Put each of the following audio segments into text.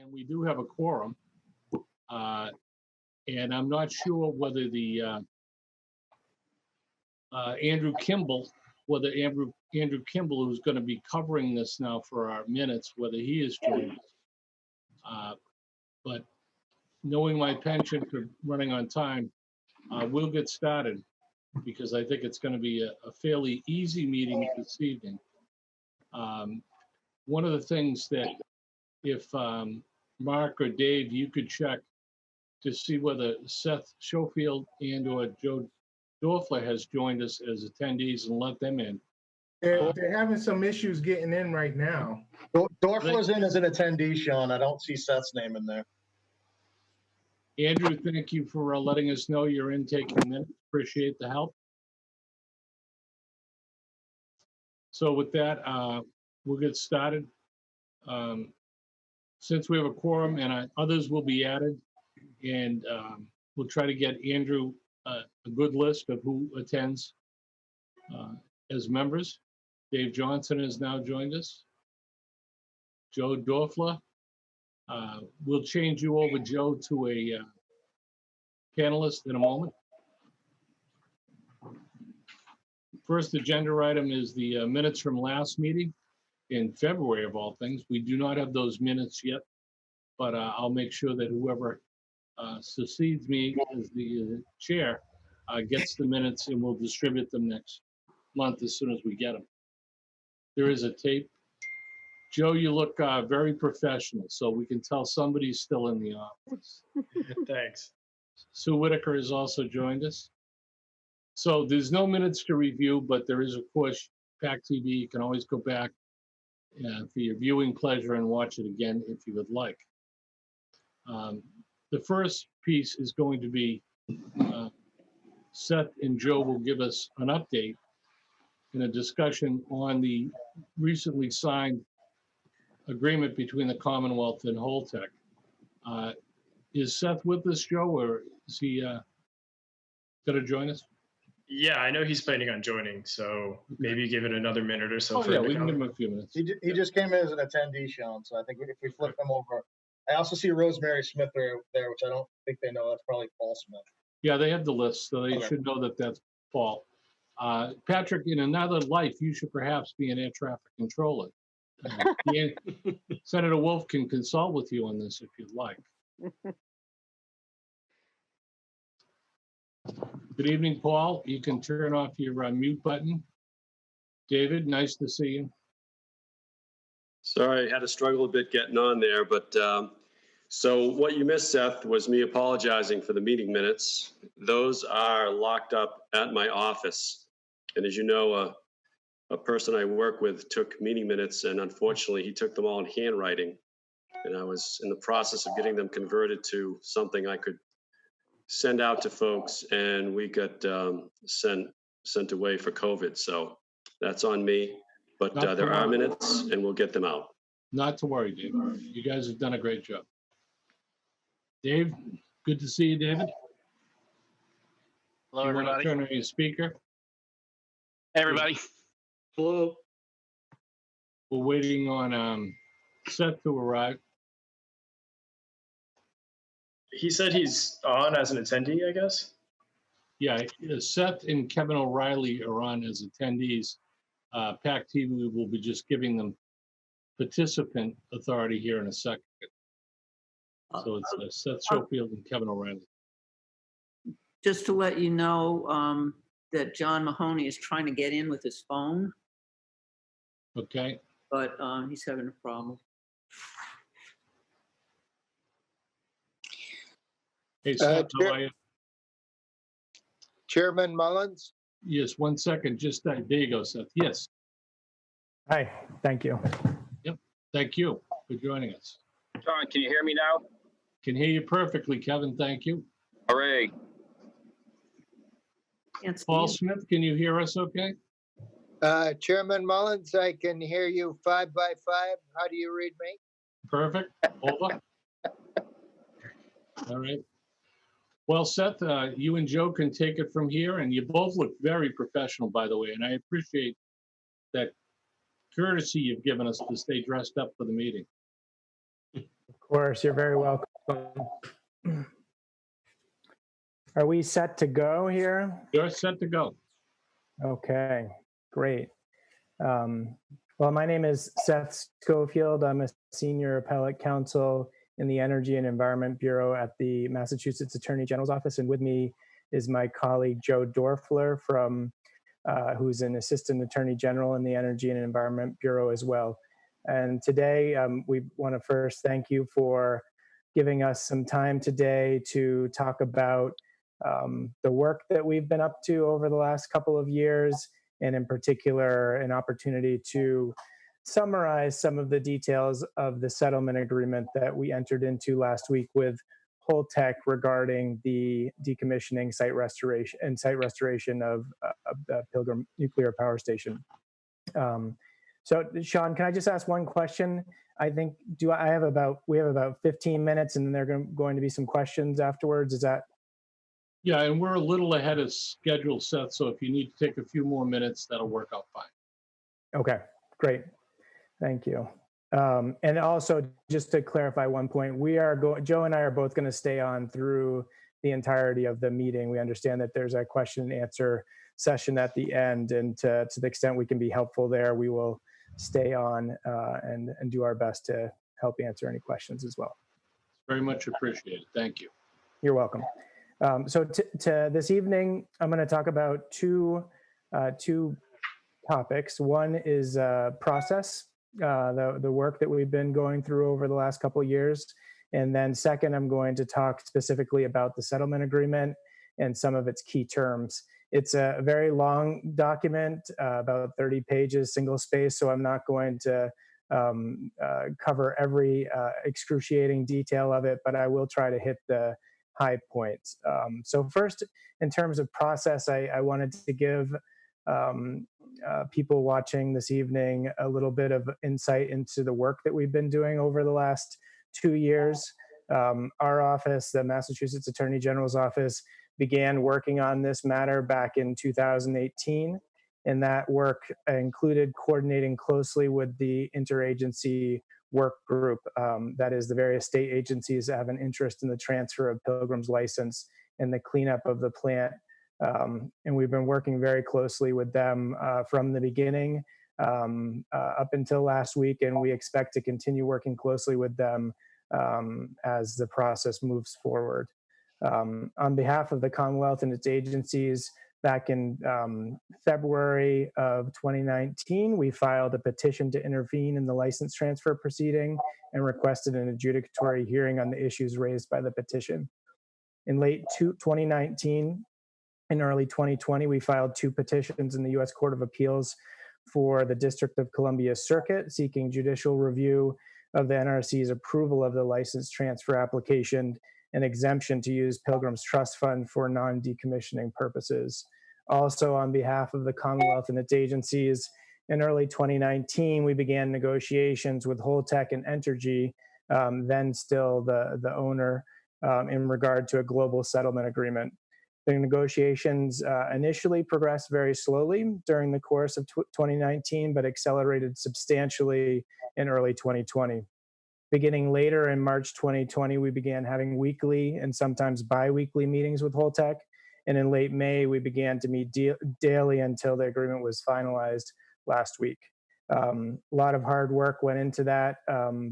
And we do have a quorum. And I'm not sure whether the Andrew Kimball, who's going to be covering this now for our minutes, whether he is joining us. But knowing my penchant for running on time, we'll get started because I think it's going to be a fairly easy meeting this evening. One of the things that if Mark or Dave, you could check to see whether Seth Schofield and or Joe Dorfler has joined us as attendees and let them in. They're having some issues getting in right now. Dorfler's in as an attendee, Sean. I don't see Seth's name in there. Andrew, thank you for letting us know you're in taking minutes. Appreciate the help. So with that, we'll get started. Since we have a quorum and others will be added, and we'll try to get Andrew a good list of who attends as members. Dave Johnson has now joined us. Joe Dorfler. We'll change you over, Joe, to a panelist in a moment. First agenda item is the minutes from last meeting in February, of all things. We do not have those minutes yet, but I'll make sure that whoever succeeds me as the chair gets the minutes, and we'll distribute them next month as soon as we get them. There is a tape. Joe, you look very professional, so we can tell somebody's still in the office. Thanks. Sue Whitaker has also joined us. So there's no minutes to review, but there is, of course, PACTV. You can always go back for your viewing pleasure and watch it again if you would like. The first piece is going to be Seth and Joe will give us an update in a discussion on the recently signed agreement between the Commonwealth and Holtec. Is Seth with us, Joe, or is he going to join us? Yeah, I know he's planning on joining, so maybe give it another minute or so. Oh, yeah, we can give him a few minutes. He just came in as an attendee, Sean, so I think if we flip him over. I also see Rosemary Smith there, which I don't think they know. That's probably Paul Smith. Yeah, they have the list, so they Okay. should know that that's Paul. Patrick, in another life, you should perhaps be an air traffic controller. Senator Wolf can consult with you on this if you'd like. Good evening, Paul. You can turn off your mute button. David, nice to see you. Sorry, I had to struggle a bit getting on there, but so what you missed, Seth, was me apologizing for the meeting minutes. Those are locked up at my office. And as you know, a person I work with took meeting minutes, and unfortunately he took them all in handwriting. And I was in the process of getting them converted to something I could send out to folks, and we got sent away for COVID. So that's on me, but there are minutes and we'll get them out. Not to worry, Dave. You guys have done a great job. Dave, good to see you, David. Hello, you everybody. Want to turn on your speaker? Hey, everybody. Hello. We're waiting on Seth to arrive. He said he's on as an attendee, I guess. Yeah, Seth and Kevin O'Reilly are on as attendees. PACTV will be just giving them participant authority here in a second. So it's Seth Schofield and Kevin O'Reilly. Just to let you know that John Mahoney is trying to get in with his phone, Okay. but he's having a problem. Hey, Seth, how are you? Chairman Mullins? Yes, 1 second. Just there you go, Seth. Yes. Hi, thank you. Yep. Thank you for joining us. John, can you hear me now? Can hear you perfectly, Kevin. Thank you. Hooray. Can't see Paul him. Smith, can you hear us okay? Chairman Mullins, I can hear you 5 by 5. How do you read me? Perfect. Over. All right. Well, Seth, you and Joe can take it from here, and you both look very professional, by the way, and I appreciate that courtesy you've given us to stay dressed up for the meeting. Of course, you're very welcome. Are we set to go here? You're set to go. Okay, great. Well, my name is Seth Schofield. I'm a senior appellate counsel in the Energy and Environment Bureau at the Massachusetts Attorney General's Office. And with me is my colleague, Joe Dorfler, who's an assistant attorney general in the Energy and Environment Bureau as well. And today, we want to first thank you for giving us some time today to talk about the work that we've been up to over the last couple of years, and in particular, an opportunity to summarize some of the details of the settlement agreement that we entered into last week with Holtec regarding the decommissioning site restoration of the Pilgrim Nuclear Power Station. So, Sean, can I just ask one question? I think we have about 15 minutes, and then there are going to be some questions afterwards. Is that? Yeah, and we're a little ahead of schedule, Seth, so if you need to take a few more minutes, that'll work out fine. Okay, great. Thank you. And also, just to clarify one point, Joe and I are both going to stay on through the entirety of the meeting. We understand that there's a question and answer session at the end, and to the extent we can be helpful there, we will stay on and do our best to help answer any questions as well. Very much appreciated. Thank you. You're welcome. So to this evening, I'm going to talk about two topics. One is process, the work that we've been going through over the last couple of years. And then second, I'm going to talk specifically about the settlement agreement and some of its key terms. It's a very long document, about 30 pages, single space, so I'm not going to cover every excruciating detail of it, but I will try to hit the high points. So first, in terms of process, I wanted to give people watching this evening a little bit of insight into the work that we've been doing over the last 2 years. Our office, the Massachusetts Attorney General's Office, began working on this matter back in 2018. And that work included coordinating closely with the interagency work group, that is the various state agencies that have an interest in the transfer of Pilgrim's license and the cleanup of the plant. And we've been working very closely with them from the beginning up until last week, and we expect to continue working closely with them as the process moves forward. On behalf of the Commonwealth and its agencies, back in February of 2019, we filed a petition to intervene in the license transfer proceeding and requested an adjudicatory hearing on the issues raised by the petition. In late 2019 and early 2020, we filed 2 petitions in the U.S. Court of Appeals for the District of Columbia Circuit, seeking judicial review of the NRC's approval of the license transfer application and exemption to use Pilgrim's trust fund for non-decommissioning purposes. Also, on behalf of the Commonwealth and its agencies, in early 2019, we began negotiations with Holtec and Entergy, then still the owner, in regard to a global settlement agreement. The negotiations initially progressed very slowly during the course of 2019, but accelerated substantially in early 2020. Beginning later in March 2020, we began having weekly and sometimes bi-weekly meetings with Holtec. And in late May, we began to meet daily until the agreement was finalized last week. A lot of hard work went into that,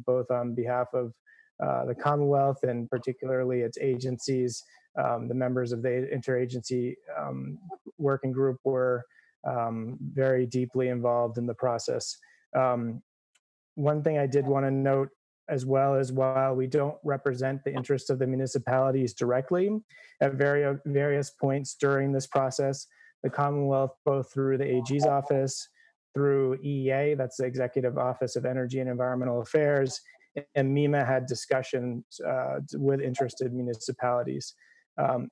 both on behalf of the Commonwealth and particularly its agencies. The members of the interagency working group were very deeply involved in the process. One thing I did want to note as well is, while we don't represent the interests of the municipalities directly, at various points during this process, the Commonwealth, both through the AG's office, through EEA, that's the Executive Office of Energy and Environmental Affairs, and Nema, had discussions with interested municipalities.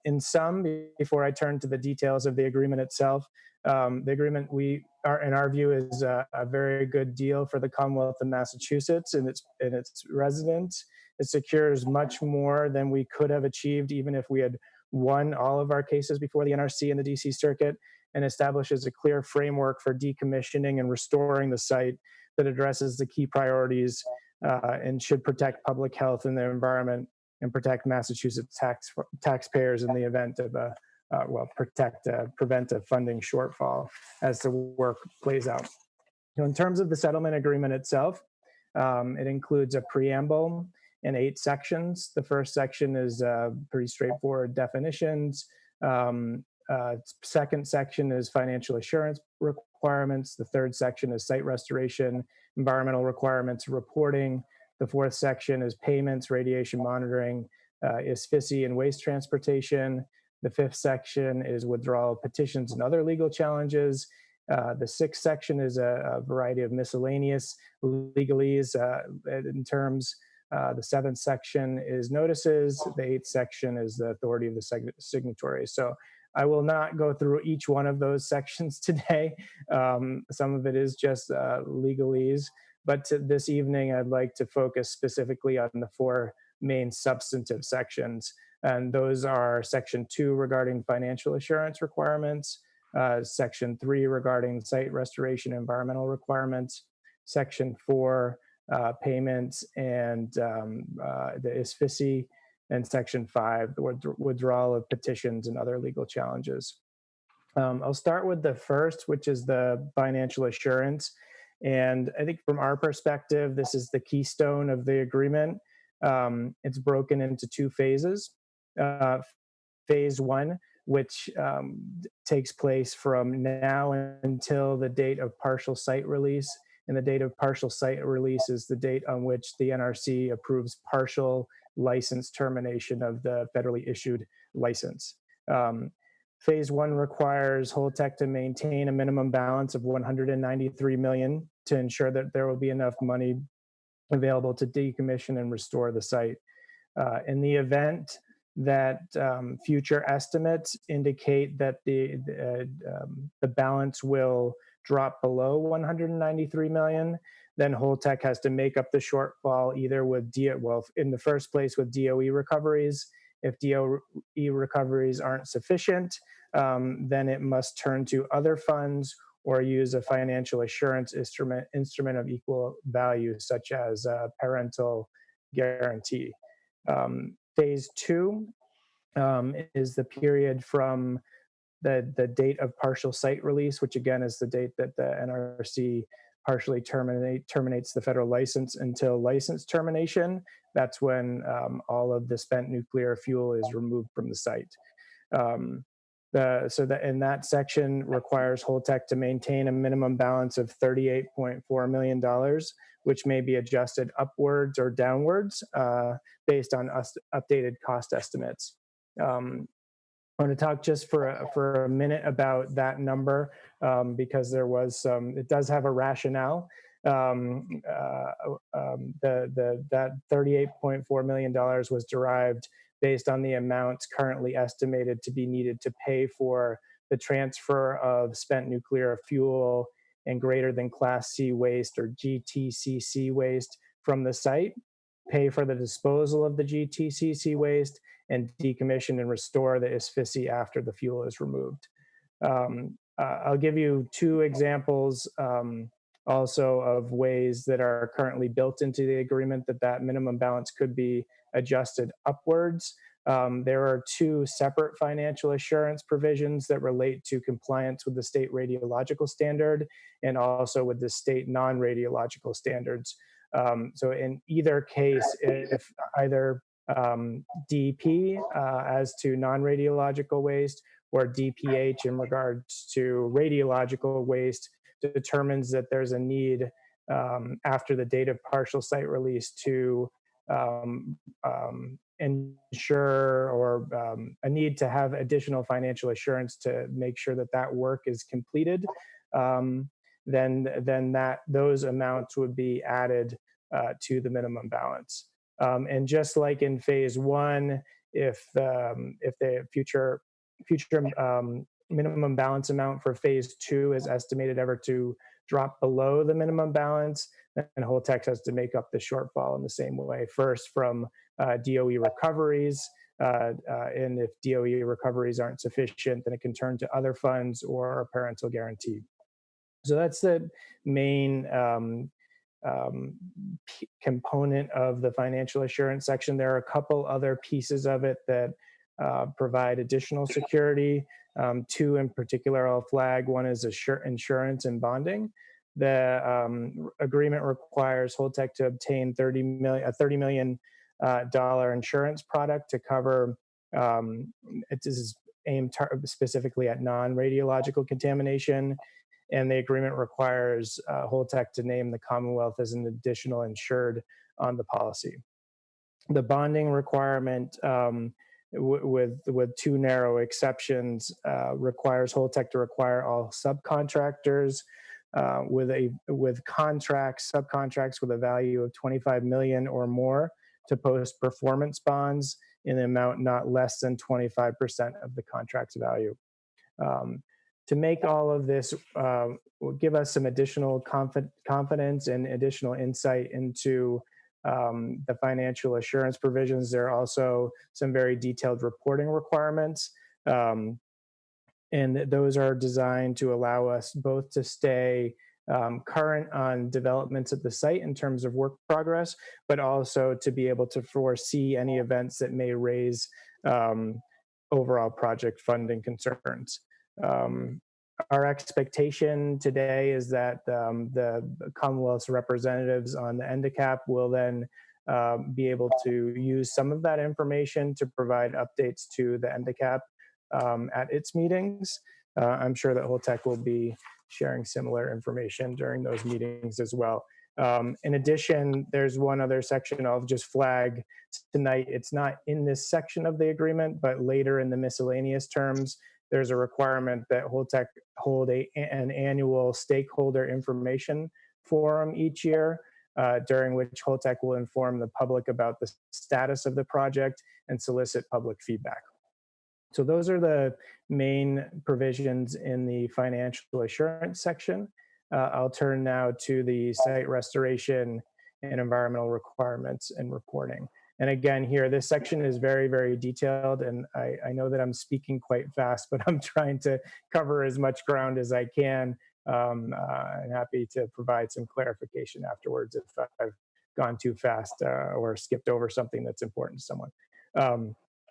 In sum, before I turn to the details of the agreement itself, the agreement in our view, is a very good deal for the Commonwealth of Massachusetts and its residents. It secures much more than we could have achieved even if we had won all of our cases before the NRC and the DC Circuit, and establishes a clear framework for decommissioning and restoring the site that addresses the key priorities and should protect public health and the environment and protect Massachusetts taxpayers in the event of prevent a funding shortfall as the work plays out. So in terms of the settlement agreement itself, it includes a preamble and 8 sections. The first section is pretty straightforward definitions. Second section is financial assurance requirements. The third section is site restoration, environmental requirements, reporting. The fourth section is payments, radiation monitoring, ISFISI, and waste transportation. The fifth section is withdrawal petitions and other legal challenges. The sixth section is a variety of miscellaneous legalese in terms. The seventh section is notices. The eighth section is the authority of the signatory. So I will not go through each one of those sections today. Some of it is just legalese. But this evening, I'd like to focus specifically on the 4 main substantive sections. And those are Section 2 regarding financial assurance requirements, Section 3 regarding site restoration environmental requirements, Section 4 payments and the ISFISI, and Section 5 the withdrawal of petitions and other legal challenges. I'll start with the first, which is the financial assurance. And I think from our perspective, this is the keystone of the agreement. It's broken into 2 phases. Phase 1, which takes place from now until the date of partial site release. And the date of partial site release is the date on which the NRC approves partial license termination of the federally issued license. Phase 1 requires Holtec to maintain a minimum balance of $193 million to ensure that there will be enough money available to decommission and restore the site. In the event that future estimates indicate that the balance will drop below 193 million, then Holtec has to make up the shortfall either with in the first place with DOE recoveries. If DOE recoveries aren't sufficient, then it must turn to other funds or use a financial assurance instrument of equal value, such as a parental guarantee. Phase 2 is the period from the date of partial site release, which again is the date that the NRC partially terminates the federal license, until license termination. That's when all of the spent nuclear fuel is removed from the site. So that in that section requires Holtec to maintain a minimum balance of $38.4 million, which may be adjusted upwards or downwards based on updated cost estimates. I want to talk just for a minute about that number because there was it does have a rationale. That $38.4 million was derived based on the amounts currently estimated to be needed to pay for the transfer of spent nuclear fuel and greater than Class C waste or GTCC waste from the site, pay for the disposal of the GTCC waste, and decommission and restore the ISFISI after the fuel is removed. I'll give you 2 examples also of ways that are currently built into the agreement that minimum balance could be adjusted upwards. There are 2 separate financial assurance provisions that relate to compliance with the state radiological standard and also with the state non-radiological standards. So in either case, if either DP as to non-radiological waste or DPH in regards to radiological waste determines that there's a need after the date of partial site release to ensure or a need to have additional financial assurance to make sure that that work is completed, then those amounts would be added to the minimum balance. And just like in phase 1, if the future minimum balance amount for phase 2 is estimated ever to drop below the minimum balance, then Holtec has to make up the shortfall in the same way. First from DOE recoveries, and if DOE recoveries aren't sufficient, then it can turn to other funds or a parental guarantee. So that's the main component of the financial assurance section. There are a couple other pieces of it that provide additional security. Two in particular I'll flag. One is insurance and bonding. The agreement requires Holtec to obtain a $30 million insurance product to cover, it is aimed specifically at non-radiological contamination. And the agreement requires Holtec to name the Commonwealth as an additional insured on the policy. The bonding requirement, with two narrow exceptions, requires Holtec to require all subcontractors with subcontracts with a value of 25 million or more to post performance bonds in an amount not less than 25% of the contract's value. To make all of this will give us some additional confidence and additional insight into the financial assurance provisions. There are also some very detailed reporting requirements. And those are designed to allow us both to stay current on developments at the site in terms of work progress, but also to be able to foresee any events that may raise overall project funding concerns. Our expectation today is that the Commonwealth's representatives on the NDCAP will then be able to use some of that information to provide updates to the NDCAP at its meetings. I'm sure that Holtec will be sharing similar information during those meetings as well. In addition, there's one other section I'll just flag tonight. It's not in this section of the agreement, but later in the miscellaneous terms, there's a requirement that Holtec hold an annual stakeholder information forum each year, during which Holtec will inform the public about the status of the project and solicit public feedback. So those are the main provisions in the financial assurance section. I'll turn now to the site restoration and environmental requirements and reporting. And again, here, this section is very, very detailed, and I know that I'm speaking quite fast, but I'm trying to cover as much ground as I can. I'm happy to provide some clarification afterwards if I've gone too fast or skipped over something that's important to someone.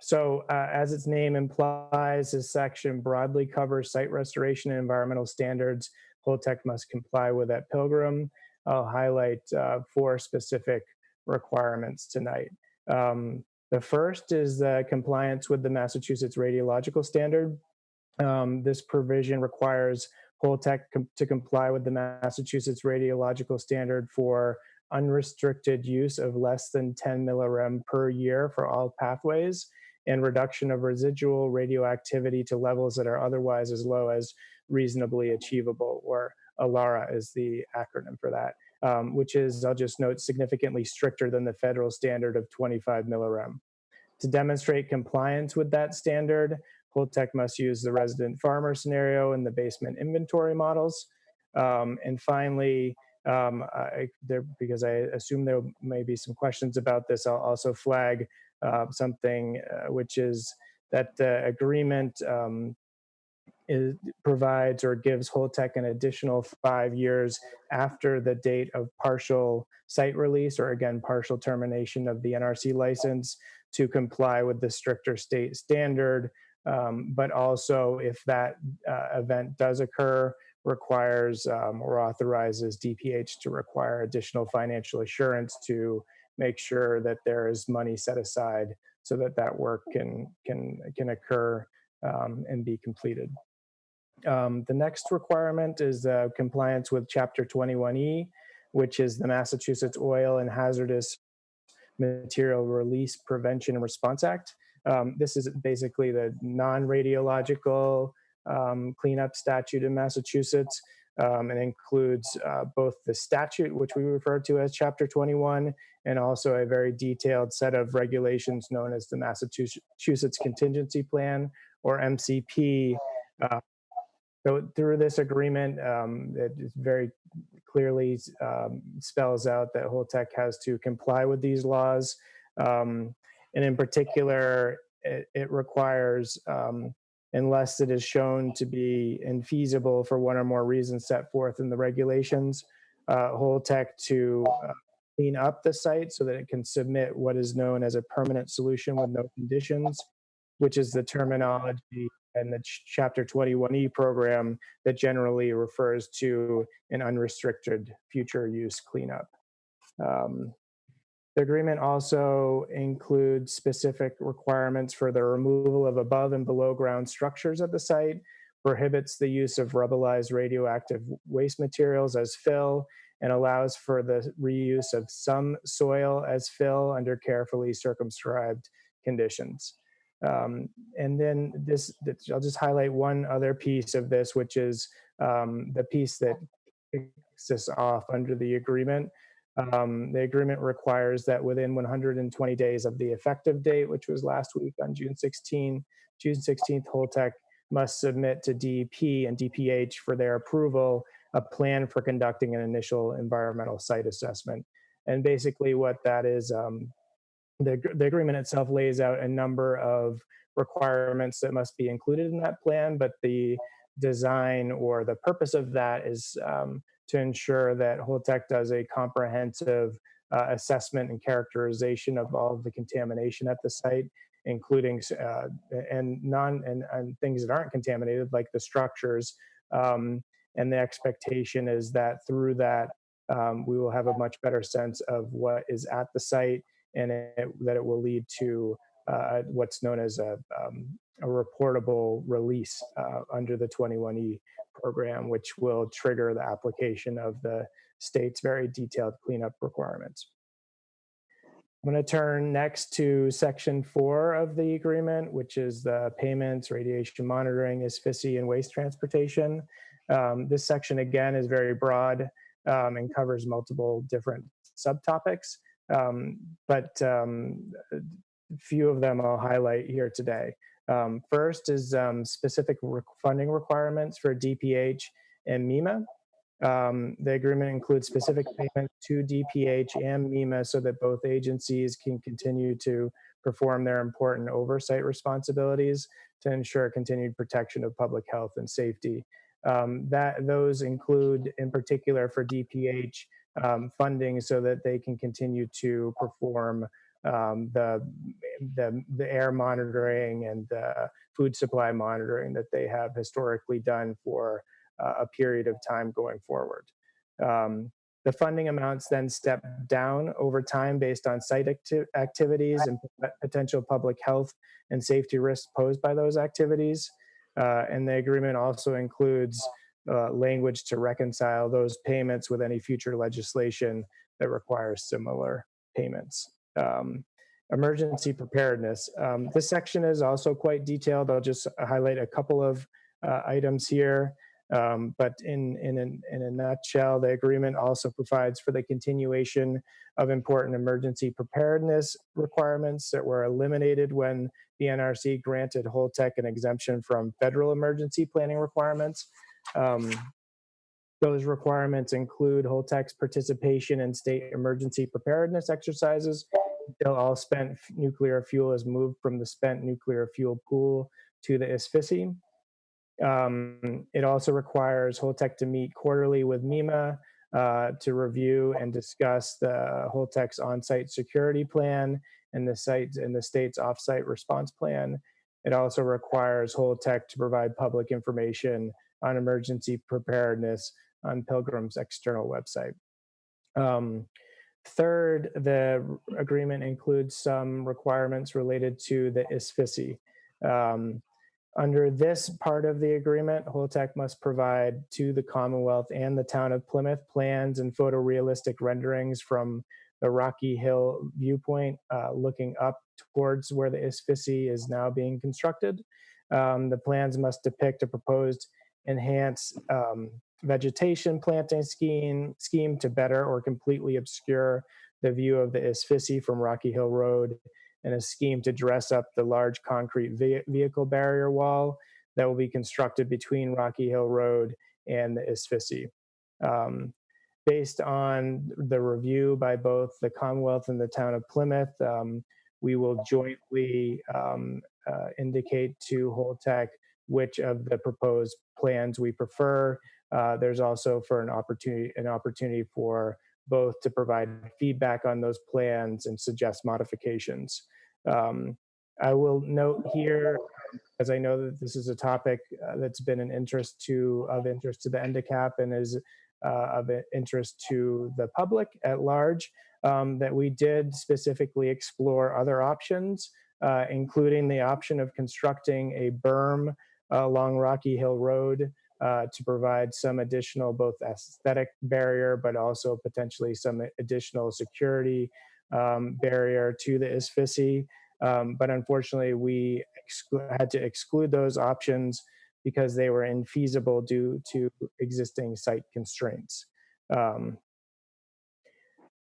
So as its name implies, this section broadly covers site restoration and environmental standards Holtec must comply with at Pilgrim. I'll highlight 4 specific requirements tonight. The first is the compliance with the Massachusetts Radiological Standard. This provision requires Holtec to comply with the Massachusetts Radiological Standard for unrestricted use of less than 10 millirem per year for all pathways, and reduction of residual radioactivity to levels that are otherwise as low as reasonably achievable, or ALARA is the acronym for that, which is, I'll just note, significantly stricter than the federal standard of 25 millirem. To demonstrate compliance with that standard, Holtec must use the resident farmer scenario and the basement inventory models. And finally, because I assume there may be some questions about this, I'll also flag something which is that the agreement provides or gives Holtec an additional 5 years after the date of partial site release, or again, partial termination of the NRC license, to comply with the stricter state standard. But also, if that event does occur, requires or authorizes DPH to require additional financial assurance to make sure that there is money set aside so that that work can occur and be completed. The next requirement is compliance with Chapter 21E, which is the Massachusetts Oil and Hazardous Material Release Prevention and Response Act. This is basically the non-radiological cleanup statute in Massachusetts. It includes both the statute, which we refer to as Chapter 21, and also a very detailed set of regulations known as the Massachusetts Contingency Plan, or MCP. So through this agreement, it very clearly spells out that Holtec has to comply with these laws. And in particular, it requires, unless it is shown to be infeasible for one or more reasons set forth in the regulations, Holtec to clean up the site so that it can submit what is known as a permanent solution with no conditions, which is the terminology in the Chapter 21E program that generally refers to an unrestricted future use cleanup. The agreement also includes specific requirements for the removal of above and below ground structures at the site, prohibits the use of rubblized radioactive waste materials as fill, and allows for the reuse of some soil as fill under carefully circumscribed conditions. And then I'll just highlight one other piece of this, which is the piece that kicks this off under the agreement. The agreement requires that within 120 days of the effective date, which was last week on June 16th, Holtec must submit to DEP and DPH for their approval a plan for conducting an initial environmental site assessment. And basically what that is, the agreement itself lays out a number of requirements that must be included in that plan, but the design or the purpose of that is to ensure that Holtec does a comprehensive assessment and characterization of all of the contamination at the site, including and things that aren't contaminated, like the structures. And the expectation is that through that, we will have a much better sense of what is at the site, and that it will lead to what's known as a reportable release under the 21E program, which will trigger the application of the state's very detailed cleanup requirements. I'm going to turn next to Section 4 of the agreement, which is the payments, radiation monitoring, asphyxia, and waste transportation. This section, again, is very broad and covers multiple different subtopics, but a few of them I'll highlight here today. First is specific funding requirements for DPH and MEMA. The agreement includes specific payments to DPH and MEMA so that both agencies can continue to perform their important oversight responsibilities to ensure continued protection of public health and safety. Those include, in particular for DPH, funding so that they can continue to perform the air monitoring and the food supply monitoring that they have historically done for a period of time going forward. The funding amounts then step down over time based on site activities and potential public health and safety risks posed by those activities. And the agreement also includes language to reconcile those payments with any future legislation that requires similar payments. Emergency preparedness. This section is also quite detailed. I'll just highlight a couple of items here. But in a nutshell, the agreement also provides for the continuation of important emergency preparedness requirements that were eliminated when the NRC granted Holtec an exemption from federal emergency planning requirements. Those requirements include Holtec's participation in state emergency preparedness exercises until all spent nuclear fuel is moved from the spent nuclear fuel pool to the asphyxia. It also requires Holtec to meet quarterly with MEMA to review and discuss the Holtec's on-site security plan and the state's off-site response plan. It also requires Holtec to provide public information on emergency preparedness on Pilgrim's external website. Third, the agreement includes some requirements related to the asphyxia. Under this part of the agreement, Holtec must provide to the Commonwealth and the town of Plymouth plans and photorealistic renderings from the Rocky Hill viewpoint, looking up towards where the asphyxia is now being constructed. The plans must depict a proposed enhanced vegetation planting scheme to better or completely obscure the view of the asphyxia from Rocky Hill Road, and a scheme to dress up the large concrete vehicle barrier wall that will be constructed between Rocky Hill Road and the asphyxia. Based on the review by both the Commonwealth and the town of Plymouth, we will jointly indicate to Holtec which of the proposed plans we prefer. there's also for an opportunity for both to provide feedback on those plans and suggest modifications. I will note here, as I know that this is a topic that's been of interest to the NDCAP and is of interest to the public at large, that we did specifically explore other options, including the option of constructing a berm along Rocky Hill Road to provide some additional both aesthetic barrier, but also potentially some additional security barrier to the ISFISI. But unfortunately, we had to exclude those options because they were infeasible due to existing site constraints.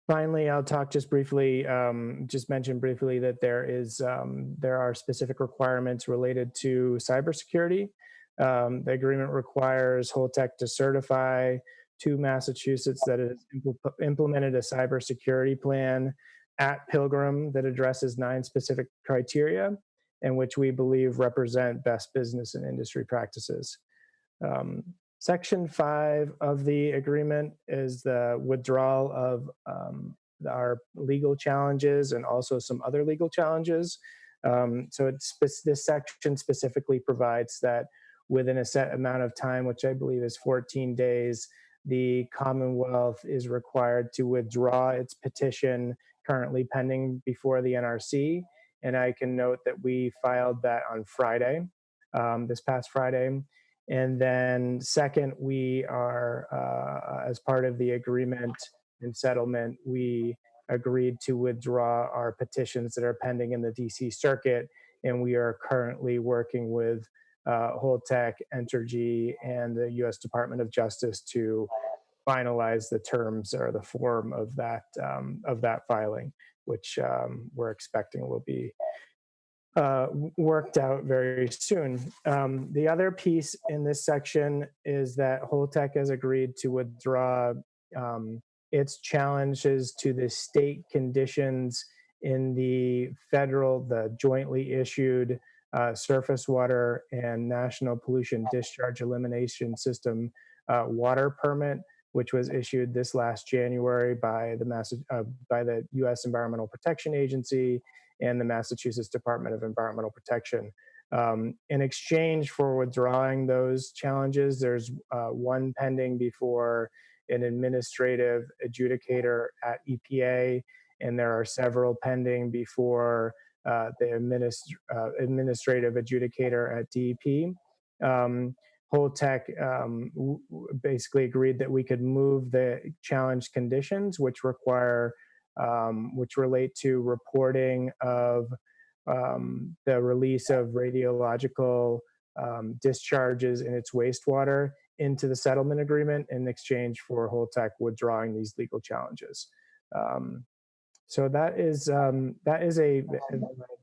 Finally, I'll talk just briefly, mention briefly that there are specific requirements related to cybersecurity. The agreement requires Holtec to certify to Massachusetts that it has implemented a cybersecurity plan at Pilgrim that addresses 9 specific criteria, and which we believe represent best business and industry practices. Section 5 of the agreement is the withdrawal of our legal challenges and also some other legal challenges. So this section specifically provides that within a set amount of time, which I believe is 14 days, the Commonwealth is required to withdraw its petition currently pending before the NRC. And I can note that we filed that on Friday, this past Friday. And then second, we are, as part of the agreement and settlement, we agreed to withdraw our petitions that are pending in the DC Circuit. And we are currently working with Holtec, Entergy, and the U.S. Department of Justice to finalize the terms or the form of that filing, which we're expecting will be worked out very soon. The other piece in this section is that Holtec has agreed to withdraw its challenges to the state conditions in the jointly issued surface water and national pollution discharge elimination system water permit, which was issued this last January by the U.S. Environmental Protection Agency and the Massachusetts Department of Environmental Protection. In exchange for withdrawing those challenges, there's one pending before an administrative adjudicator at EPA, and there are several pending before the administrative adjudicator at DEP. Holtec basically agreed that we could move the challenge conditions, which relate to reporting of the release of radiological discharges in its wastewater into the settlement agreement in exchange for Holtec withdrawing these legal challenges. So that is a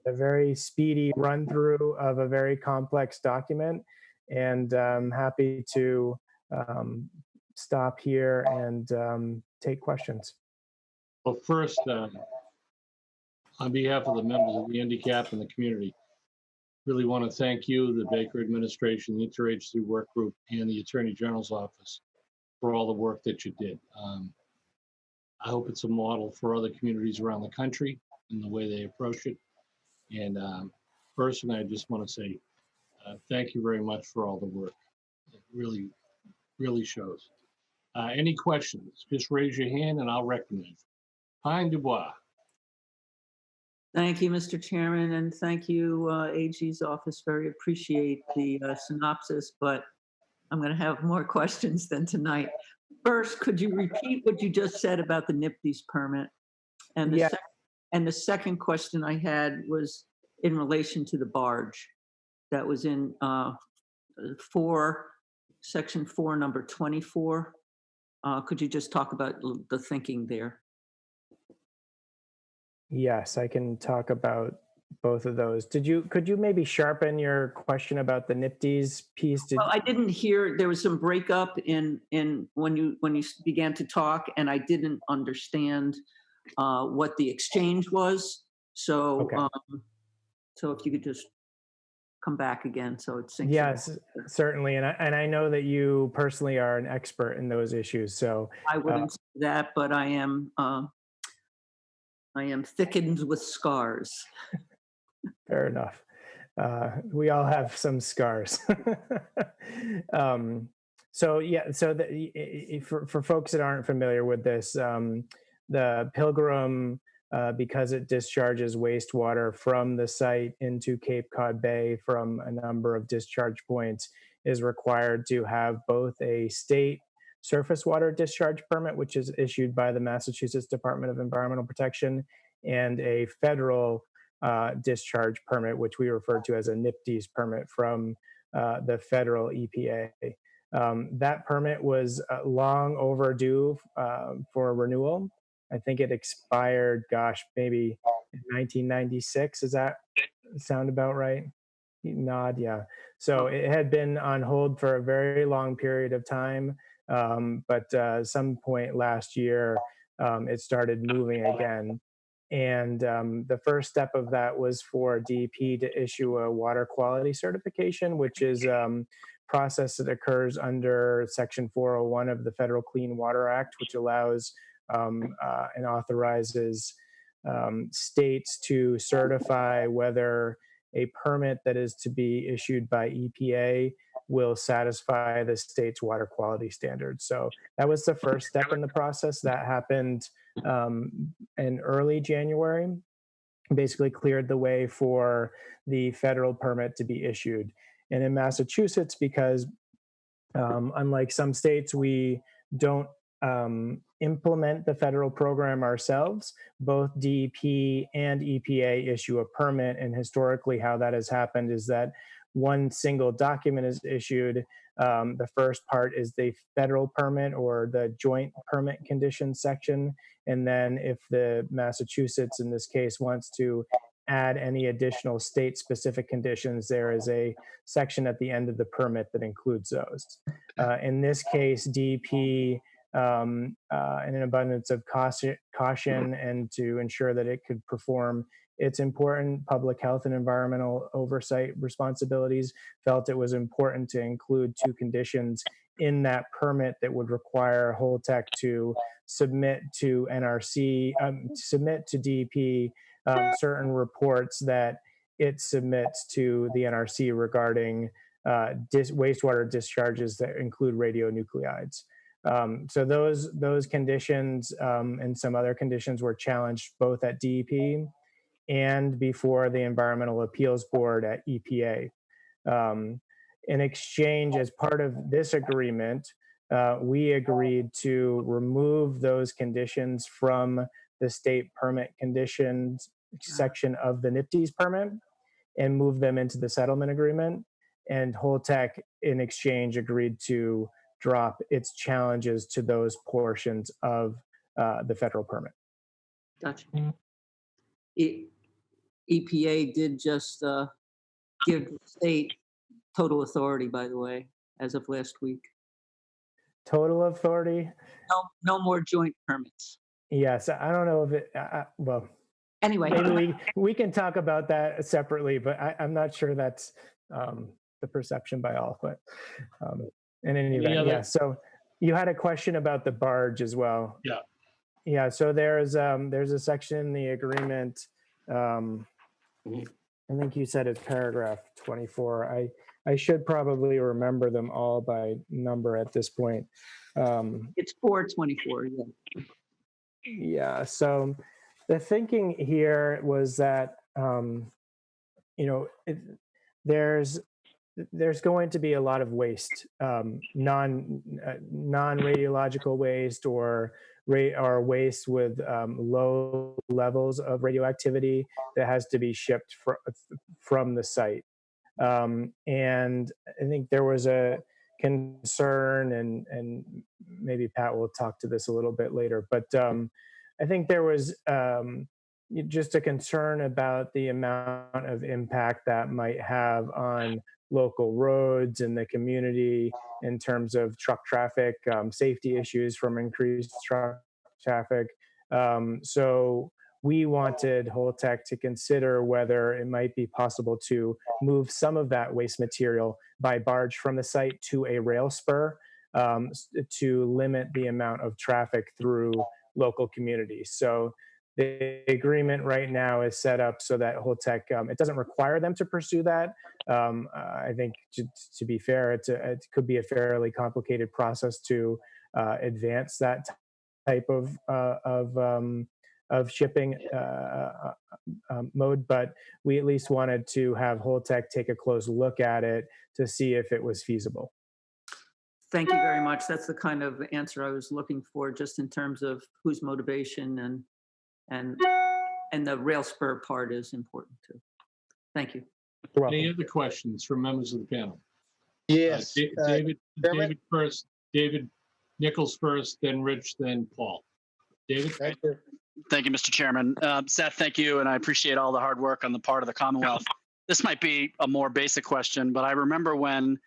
very speedy run through of a very complex document, and I'm happy to stop here and take questions. Well, first, on behalf of the members of the NDCAP and the community, really want to thank you, the Baker administration, the Interagency Work Group, and the Attorney General's office for all the work that you did. I hope it's a model for other communities around the country in the way they approach it. And personally, I just want to say thank you very much for all the work. It really, really shows. Any questions? Just raise your hand and I'll recognize you. Pine Dubois. Thank you, Mr. Chairman, and thank you, AG's office. Very appreciate the synopsis, but I'm going to have more questions than tonight. First, could you repeat what you just said about the NIPD's permit? And the second question I had was in relation to the barge that was in section 4, number 24. Could you just talk about the thinking there? Yes, I can talk about both of those. Could you maybe sharpen your question about the NIPD's piece? Well, I didn't hear, there was some breakup in when you began to talk, and I didn't understand what the exchange was. So, okay. So if you could just come back again, so it sinks. Yes, certainly. And I know that you personally are an expert in those issues. So I wouldn't say that, but I am thickened with scars. fair enough. We all have some scars. So yeah, so for folks that aren't familiar with this, the Pilgrim, because it discharges wastewater from the site into Cape Cod Bay from a number of discharge points, is required to have both a state surface water discharge permit, which is issued by the Massachusetts Department of Environmental Protection, and a federal discharge permit, which we refer to as a NPDES permit from the federal EPA. That permit was long overdue for renewal. I think it expired, maybe in 1996. Does that sound about right? Nod, yeah. So it had been on hold for a very long period of time, but some point last year, it started moving again. And the first step of that was for DEP to issue a water quality certification, which is process that occurs under Section 401 of the Federal Clean Water Act, which allows and authorizes states to certify whether a permit that is to be issued by EPA will satisfy the state's water quality standards. So that was the first step in the process. That happened in early January, basically cleared the way for the federal permit to be issued. And in Massachusetts, because unlike some states, we don't implement the federal program ourselves, both DEP and EPA issue a permit. And historically, how that has happened is that one single document is issued. The first part is the federal permit or the joint permit conditions section. And then if the Massachusetts, in this case, wants to add any additional state-specific conditions, there is a section at the end of the permit that includes those. In this case, DEP, in an abundance of caution and to ensure that it could perform its important public health and environmental oversight responsibilities, felt it was important to include two conditions in that permit that would require Holtec to submit to NRC, submit to DEP certain reports that it submits to the NRC regarding wastewater discharges that include radionuclides. So those conditions and some other conditions were challenged both at DEP and before the Environmental Appeals Board at EPA. In exchange, as part of this agreement, we agreed to remove those conditions from the state permit conditions section of the NPDES permit and move them into the settlement agreement. And Holtec, in exchange, agreed to drop its challenges to those portions of the federal permit. Gotcha. EPA did just give the state total authority, by the way, as of last week. Total authority? No more joint permits. Yes, I don't know if it, well, anyway. Maybe we can talk about that separately, but I'm not sure that's the perception by all, but in any event, yeah. So you had a question about the barge as well. Yeah. Yeah, so there's a section in the agreement, I think you said it's paragraph 24. I should probably remember them all by number at this point. It's 424, yeah. Yeah, so the thinking here was that, there's going to be a lot of waste, non-radiological waste or waste with low levels of radioactivity that has to be shipped from the site. And I think there was a concern, and maybe Pat will talk to this a little bit later, but I think there was just a concern about the amount of impact that might have on local roads and the community in terms of truck traffic, safety issues from increased truck traffic. So we wanted Holtec to consider whether it might be possible to move some of that waste material by barge from the site to a rail spur to limit the amount of traffic through local communities. So the agreement right now is set up so that Holtec, it doesn't require them to pursue that. I think to be fair, it could be a fairly complicated process to advance that type of shipping mode, but we at least wanted to have Holtec take a close look at it to see if it was feasible. Thank you very much. That's the kind of answer I was looking for, just in terms of whose motivation and the rail spur part is important too. Thank you. You're Any welcome. other questions from members of the panel? Yes. David Chairman? first, David Nichols first, then Rich, then Paul. David? Thank you. Thank you, Mr. Chairman. Seth, thank you, and I appreciate all the hard work on the part of the Commonwealth. This might be a more basic question, but I remember when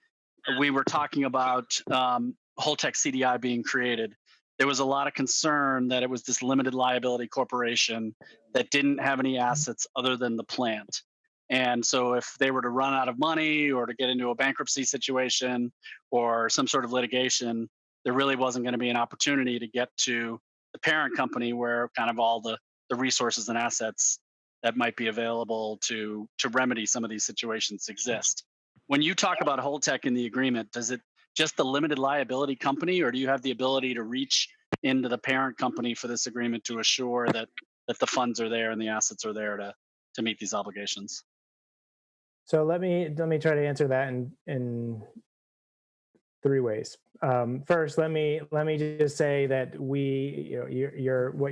we were talking about Holtec CDI being created, there was a lot of concern that it was this limited liability corporation that didn't have any assets other than the plant. And so if they were to run out of money or to get into a bankruptcy situation or some sort of litigation, there really wasn't going to be an opportunity to get to the parent company where kind of all the resources and assets that might be available to remedy some of these situations exist. When you talk about Holtec in the agreement, does it just the limited liability company, or do you have the ability to reach into the parent company for this agreement to assure that the funds are there and the assets are there to meet these obligations? So let me try to answer that in three ways. First, let me just say that what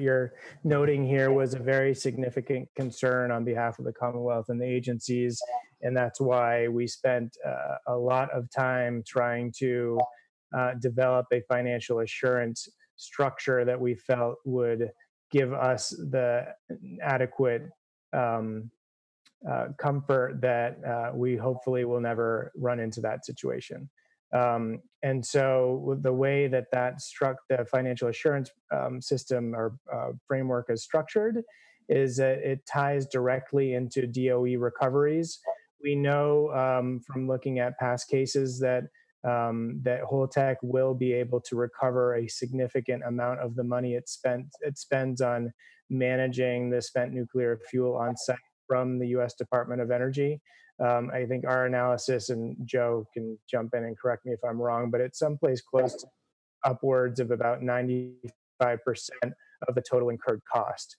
you're noting here was a very significant concern on behalf of the Commonwealth and the agencies, and that's why we spent a lot of time trying to develop a financial assurance structure that we felt would give us the adequate comfort that we hopefully will never run into that situation. And so the way that the financial assurance system or framework is structured is that it ties directly into DOE recoveries. We know from looking at past cases that Holtec will be able to recover a significant amount of the money it spends on managing the spent nuclear fuel on site from the U.S. Department of Energy. I think our analysis, and Joe can jump in and correct me if I'm wrong, but it's someplace close to upwards of about 95% of the total incurred cost.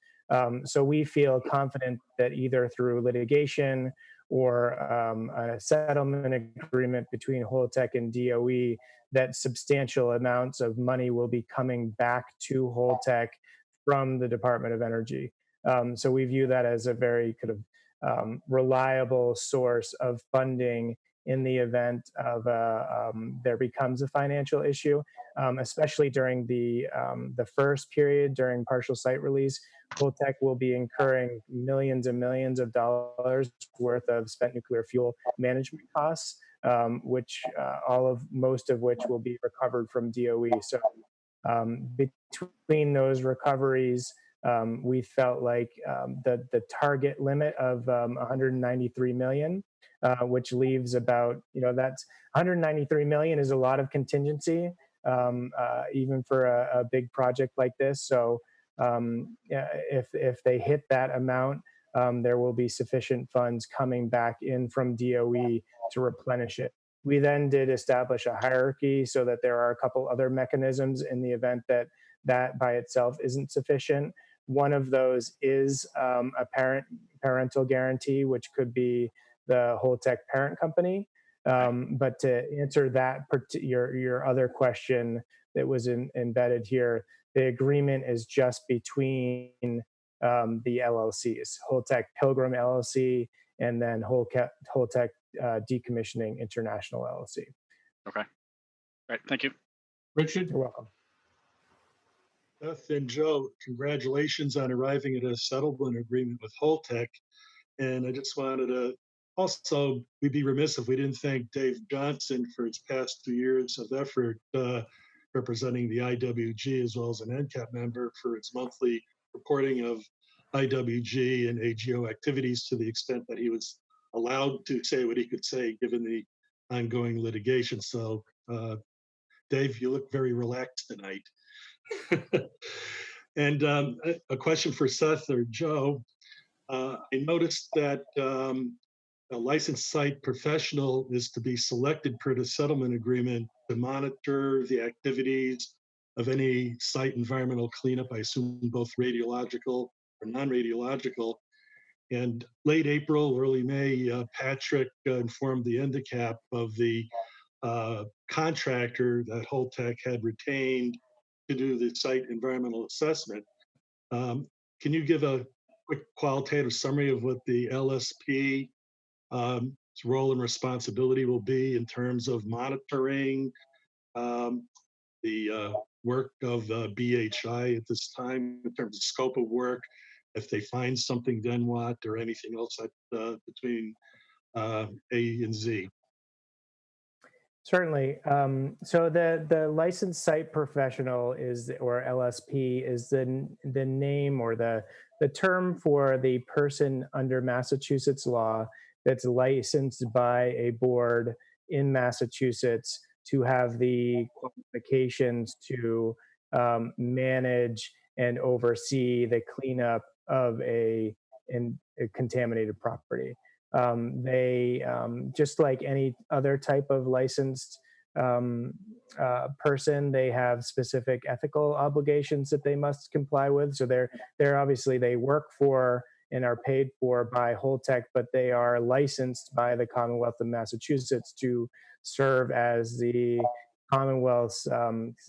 So we feel confident that either through litigation or a settlement agreement between Holtec and DOE, that substantial amounts of money will be coming back to Holtec from the Department of Energy. So we view that as a very kind of reliable source of funding in the event of there becomes a financial issue, especially during the first period during partial site release. Holtec will be incurring millions and millions of dollars worth of spent nuclear fuel management costs, which most of which will be recovered from DOE. So between those recoveries, we felt like the target limit of 193 million, which leaves about, that's 193 million is a lot of contingency, even for a big project like this. So if they hit that amount, there will be sufficient funds coming back in from DOE to replenish it. We then did establish a hierarchy so that there are a couple other mechanisms in the event that by itself isn't sufficient. One of those is a parental guarantee, which could be the Holtec parent company. But to answer that your other question that was embedded here, the agreement is just between the LLCs, Holtec Pilgrim LLC, and then Holtec Decommissioning International LLC. Okay. All right. Thank you. Richard? You're welcome. Beth and Joe, congratulations on arriving at a settlement agreement with Holtec. And I just wanted to also, we'd be remiss if we didn't thank Dave Johnson for his past 2 years of effort representing the IWG as well as an NDCAP member for its monthly reporting of IWG and AGO activities to the extent that he was allowed to say what he could say, given the ongoing litigation. So, Dave, you look very relaxed tonight. And a question for Seth or Joe. I noticed that a licensed site professional is to be selected per the settlement agreement to monitor the activities of any site environmental cleanup, I assume both radiological or non-radiological. And late April, early May, Patrick informed the NDCAP of the contractor that Holtec had retained to do the site environmental assessment. Can you give a quick qualitative summary of what the LSP role and responsibility will be in terms of monitoring the work of BHI at this time, in terms of scope of work, if they find something, then what, or anything else that, between A and Z? Certainly. So the licensed site professional is, or LSP, is the name or the term for the person under Massachusetts law that's licensed by a board in Massachusetts to have the qualifications to manage and oversee the cleanup of a contaminated property. They, just like any other type of licensed person, they have specific ethical obligations that they must comply with. So they're obviously, they work for and are paid for by Holtec, but they are licensed by the Commonwealth of Massachusetts to serve as the Commonwealth's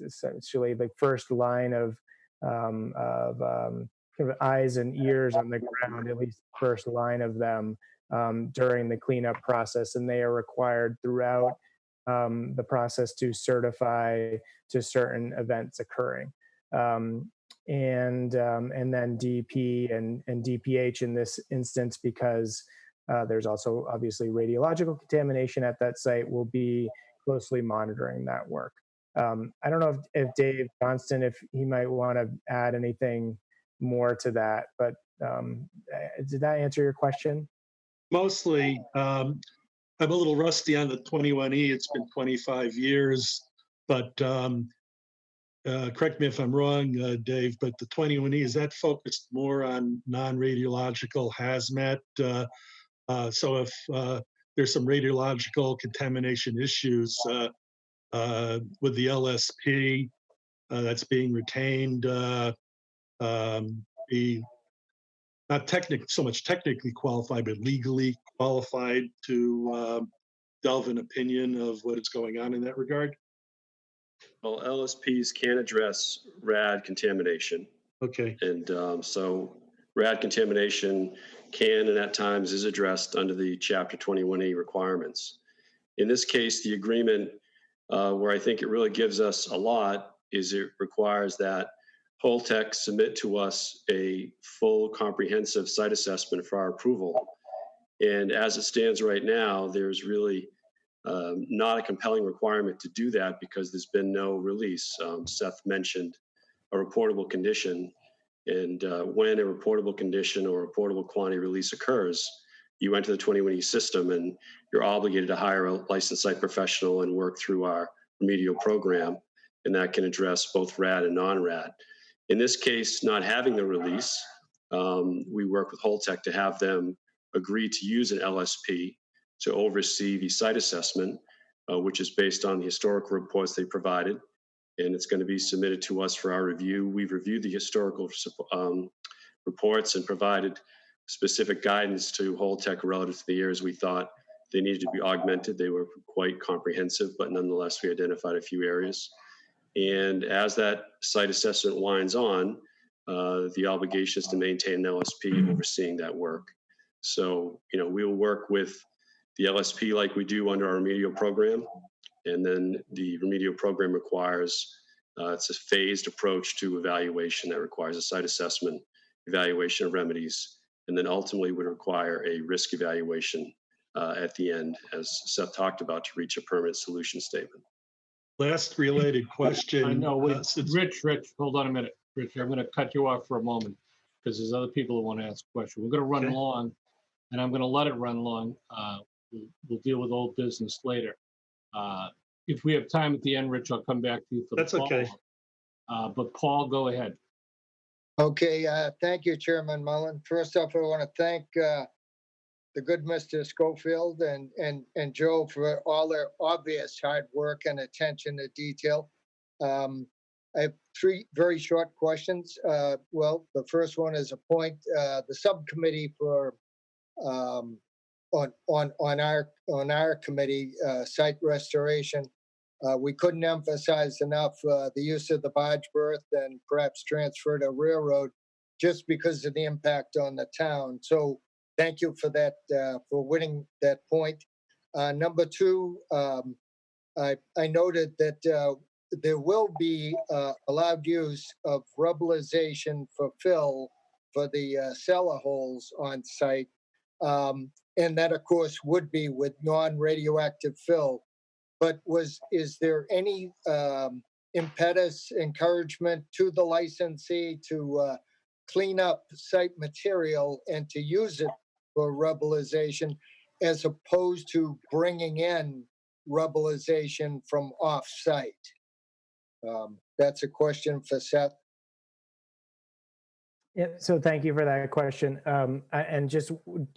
essentially the first line of kind of eyes and ears on the ground, at least first line of them during the cleanup process, and they are required throughout the process to certify to certain events occurring. And then DP and DPH in this instance, because there's also obviously radiological contamination at that site, will be closely monitoring that work. I don't know if Dave Johnston, if he might want to add anything more to that, but did that answer your question? Mostly, I'm a little rusty on the 21E. It's been 25 years, but correct me if I'm wrong, Dave, but the 21E, is that focused more on non-radiological hazmat? So if there's some radiological contamination issues with the LSP that's being retained, be not so much technically qualified, but legally qualified to delve an opinion of what is going on in that regard? Well, LSPs can address RAD contamination. Okay. And so RAD contamination can and at times is addressed under the Chapter 21E requirements. In this case, the agreement, where I think it really gives us a lot, is it requires that Holtec submit to us a full comprehensive site assessment for our approval. And as it stands right now, there's really not a compelling requirement to do that because there's been no release. Seth mentioned a reportable condition, and when a reportable condition or reportable quantity release occurs, you enter the 21E system and you're obligated to hire a licensed site professional and work through our remedial program, and that can address both RAD and non-RAD. In this case, not having the release, we work with Holtec to have them agree to use an LSP to oversee the site assessment, which is based on the historical reports they provided, and it's going to be submitted to us for our review. We've reviewed the historical reports and provided specific guidance to Holtec relative to the areas we thought they needed to be augmented. They were quite comprehensive, but nonetheless, we identified a few areas. And as that site assessment winds on, the obligation is to maintain an LSP overseeing that work. So, we will work with the LSP like we do under our remedial program. And then the remedial program requires, it's a phased approach to evaluation that requires a site assessment, evaluation of remedies, and then ultimately would require a risk evaluation at the end, as Seth talked about, to reach a permanent solution statement. Last related question. I know, Rich, hold on a minute. Rich, I'm going to cut you off for a moment because there's other people who want to ask a question. We're going to run Okay. long, and I'm going to let it run long. We'll deal with old business later. If we have time at the end, Rich, I'll come back to you for the That's okay. follow-up. But Paul, go ahead. Okay, thank you, Chairman Mullen. First off, I want to thank the good Mr. Schofield and Joe for all their obvious hard work and attention to detail. I have three very short questions. Well, the first one is a point. The subcommittee for on our committee, site restoration. We couldn't emphasize enough the use of the barge berth and perhaps transfer to railroad just because of the impact on the town. So thank you for that, for winning that point. Number two, I noted that there will be allowed use of rubberization for fill for the cellar holes on site. And that, of course, would be with non-radioactive fill. But is there any impetus, encouragement to the licensee to clean up site material and to use it for rubberization as opposed to bringing in rubberization from off-site? That's a question for Seth. Yeah, so thank you for that question. And just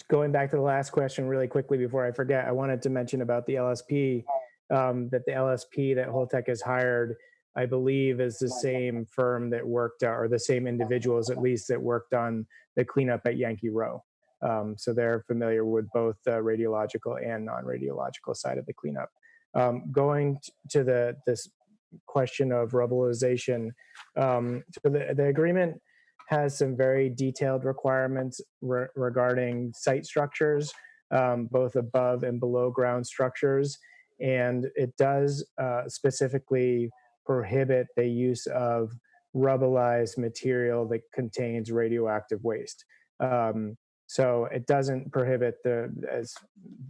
going back to the last question really quickly before I forget, I wanted to mention about the LSP, that the LSP that Holtec has hired, I believe, is the same firm that worked, or the same individuals at least, that worked on the cleanup at Yankee Row. So they're familiar with both the radiological and non-radiological side of the cleanup. Going to this question of rubberization, so the agreement has some very detailed requirements regarding site structures, both above and below ground structures. And it does specifically prohibit the use of rubberized material that contains radioactive waste. So it doesn't prohibit as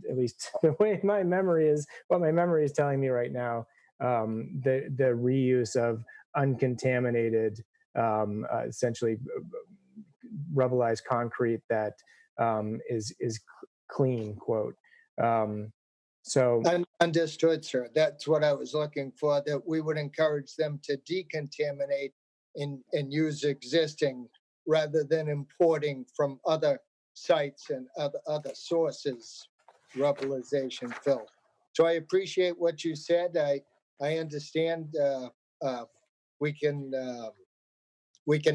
at least the way my memory is, what my memory is telling me right now, the reuse of uncontaminated, essentially rubberized concrete that is clean, quote. So Understood, sir. That's what I was looking for, that we would encourage them to decontaminate and use existing rather than importing from other sites and other sources rubberization fill. So I appreciate what you said. I understand we can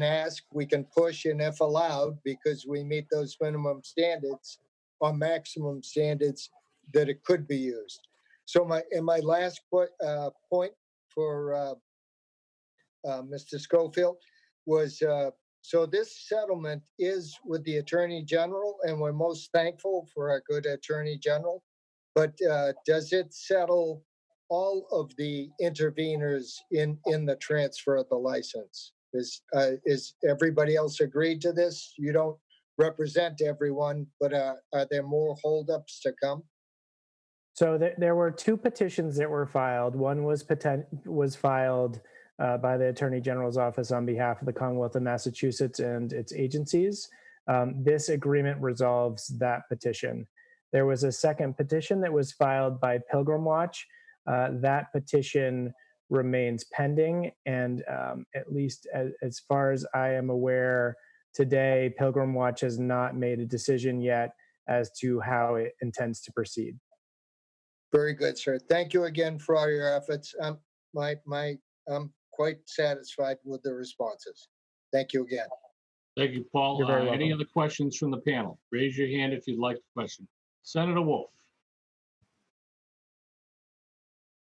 ask, we can push, and if allowed, because we meet those minimum standards or maximum standards, that it could be used. So my last point for Mr. Schofield was, so this settlement is with the Attorney General, and we're most thankful for a good Attorney General. But does it settle all of the interveners in the transfer of the license? Is everybody else agreed to this? You don't represent everyone, but are there more holdups to come? So there were two petitions that were filed. One was filed by the Attorney General's office on behalf of the Commonwealth of Massachusetts and its agencies. This agreement resolves that petition. There was a second petition that was filed by Pilgrim Watch. That petition remains pending, and at least as far as I am aware today, Pilgrim Watch has not made a decision yet as to how it intends to proceed. Very good, sir. Thank you again for all your efforts. I'm quite satisfied with the responses. Thank you again. Thank you, Paul. You're very Any welcome. other questions from the panel? Raise your hand if you'd like a question. Senator Wolf.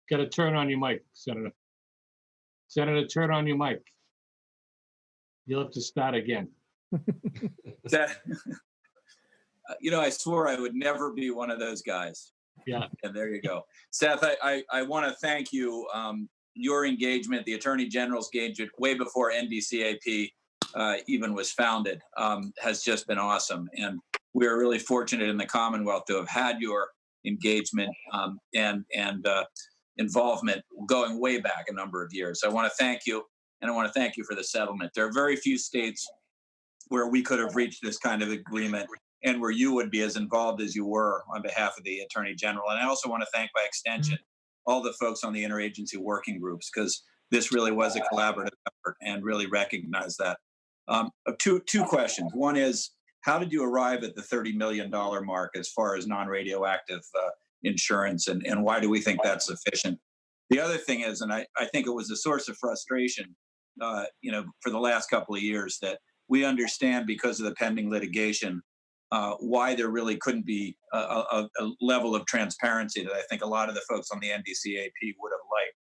Got to turn on your mic, Senator. Senator, turn on your mic. You'll have to start again. I swore I would never be one of those guys. Yeah. And there you go. Seth, I want to thank you. Your engagement, the Attorney General's engagement, way before NDCAP even was founded, has just been awesome. And we are really fortunate in the Commonwealth to have had your engagement and involvement going way back a number of years. I want to thank you, and I want to thank you for the settlement. There are very few states where we could have reached this kind of agreement and where you would be as involved as you were on behalf of the Attorney General. And I also want to thank by extension all the folks on the interagency working groups, because this really was a collaborative effort and really recognize that. Two questions. One is, how did you arrive at the $30 million mark as far as non-radioactive insurance, and why do we think that's sufficient? The other thing is, and I think it was a source of frustration, for the last couple of years, that we understand because of the pending litigation why there really couldn't be a level of transparency that I think a lot of the folks on the NDCAP would have liked.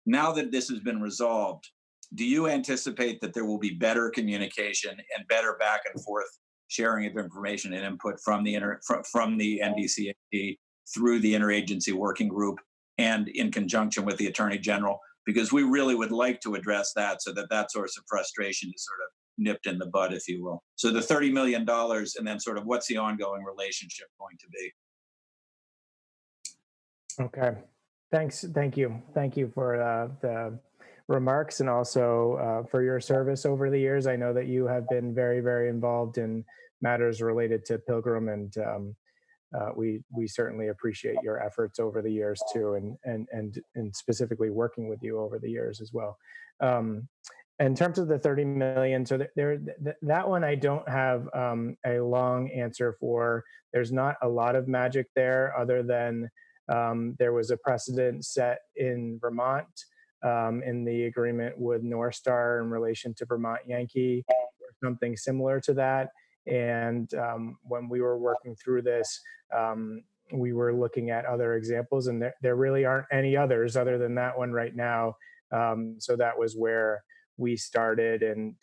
Now that this has been resolved, do you anticipate that there will be better communication and better back and forth sharing of information and input from the NDCAP through the interagency working group and in conjunction with the Attorney General? Because we really would like to address that so that that source of frustration is sort of nipped in the bud, if you will. So the $30 million, and then sort of what's the ongoing relationship going to be? Okay. Thanks. Thank you. Thank you for the remarks, and also for your service over the years. I know that you have been very, very involved in matters related to Pilgrim, and we certainly appreciate your efforts over the years too, and specifically working with you over the years as well. In terms of the 30 million, so that one I don't have a long answer for. There's not a lot of magic there, other than there was a precedent set in Vermont in the agreement with North Star in relation to Vermont Yankee, or something similar to that. And when we were working through this, we were looking at other examples, and there really aren't any others other than that one right now. So that was where we started, and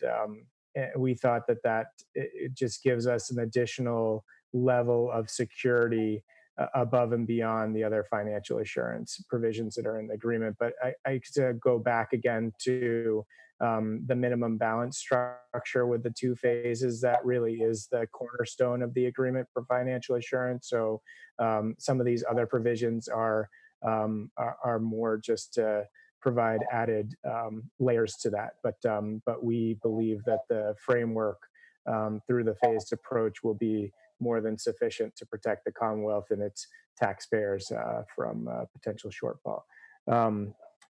we thought that it just gives us an additional level of security above and beyond the other financial assurance provisions that are in the agreement. But I to go back again to the minimum balance structure with the two phases, that really is the cornerstone of the agreement for financial assurance. So some of these other provisions are more just to provide added layers to that. But we believe that the framework through the phased approach will be more than sufficient to protect the Commonwealth and its taxpayers from potential shortfall.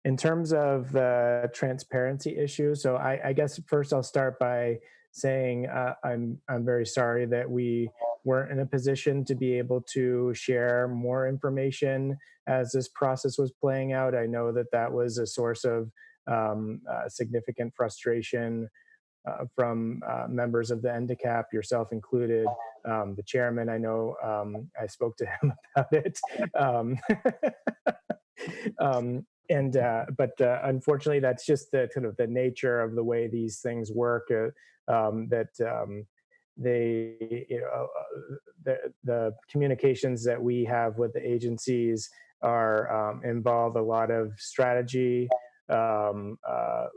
In terms of the transparency issue, so I guess first I'll start by saying I'm very sorry that we weren't in a position to be able to share more information as this process was playing out. I know that was a source of significant frustration from members of the NDCAP, yourself included. The chairman, I know, I spoke to him about it. But unfortunately, that's just the kind of the nature of the way these things work. The communications that we have with the agencies involve a lot of strategy,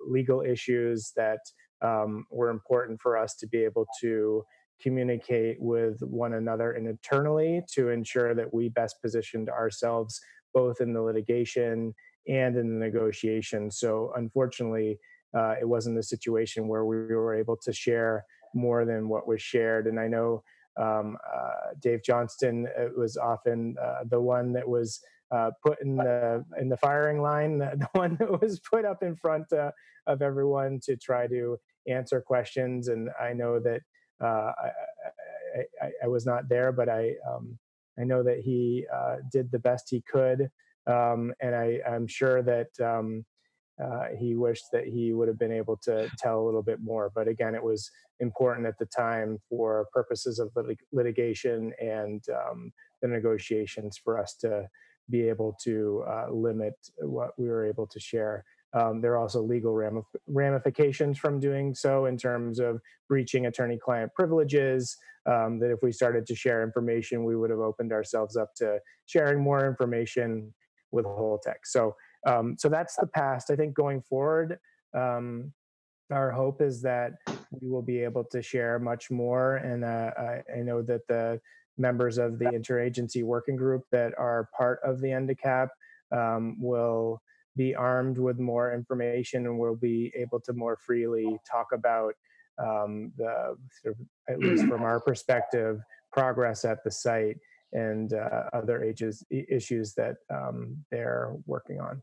legal issues that were important for us to be able to communicate with one another and internally to ensure that we best positioned ourselves both in the litigation and in the negotiation. So unfortunately, it wasn't a situation where we were able to share more than what was shared. And I know Dave Johnston was often the one that was put in the firing line, the one that was put up in front of everyone to try to answer questions. And I know that I was not there, but I know that he did the best he could, and I'm sure that he wished that he would have been able to tell a little bit more. But again, it was important at the time for purposes of litigation and the negotiations for us to be able to limit what we were able to share. There are also legal ramifications from doing so in terms of breaching attorney-client privileges, that if we started to share information, we would have opened ourselves up to sharing more information with Holtec. So that's the past. I think going forward, our hope is that we will be able to share much more. And I know that the members of the interagency working group that are part of the NDCAP will be armed with more information, and we'll be able to more freely talk about the sort of, at least from our perspective, progress at the site and other issues that they're working on.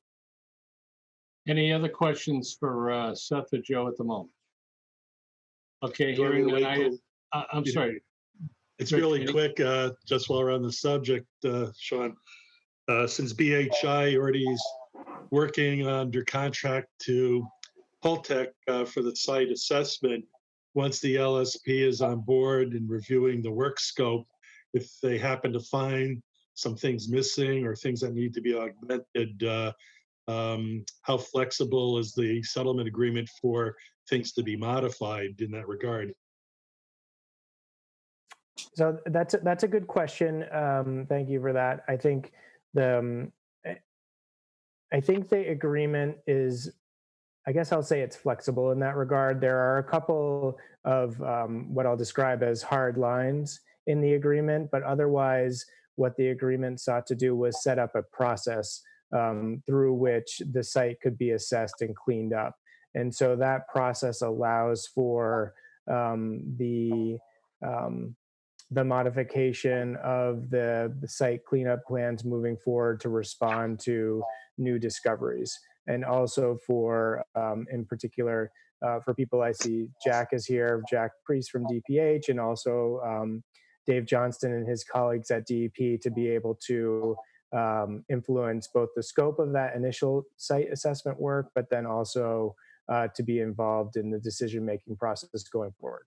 Any other questions for Seth or Joe at the moment? Okay, Do you want me hearing to that, wait I'm sorry. It's Rich, really any- quick, just while we're on the subject, Sean. Since BHI already is working under contract to Holtec for the site assessment, once the LSP is on board and reviewing the work scope, if they happen to find some things missing or things that need to be augmented, how flexible is the settlement agreement for things to be modified in that regard? So that's a good question. Thank you for that. I think the agreement is, I guess I'll say it's flexible in that regard. There are a couple of what I'll describe as hard lines in the agreement, but otherwise what the agreement sought to do was set up a process through which the site could be assessed and cleaned up. And so that process allows for the modification of the site cleanup plans moving forward to respond to new discoveries. And also for, in particular, for people I see, Jack is here, Jack Priest from DPH, and also Dave Johnston and his colleagues at DEP to be able to influence both the scope of that initial site assessment work, but then also to be involved in the decision-making process going forward.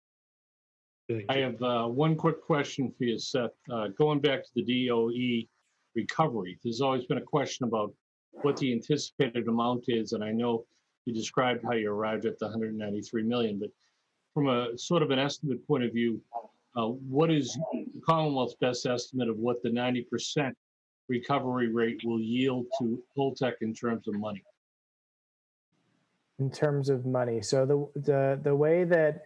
I have one quick question for you, Seth. Going back to the DOE recovery, there's always been a question about what the anticipated amount is, and I know you described how you arrived at the 193 million, but from a sort of an estimate point of view, what is the Commonwealth's best estimate of what the 90% recovery rate will yield to Holtec in terms of money? In terms of money, so the way that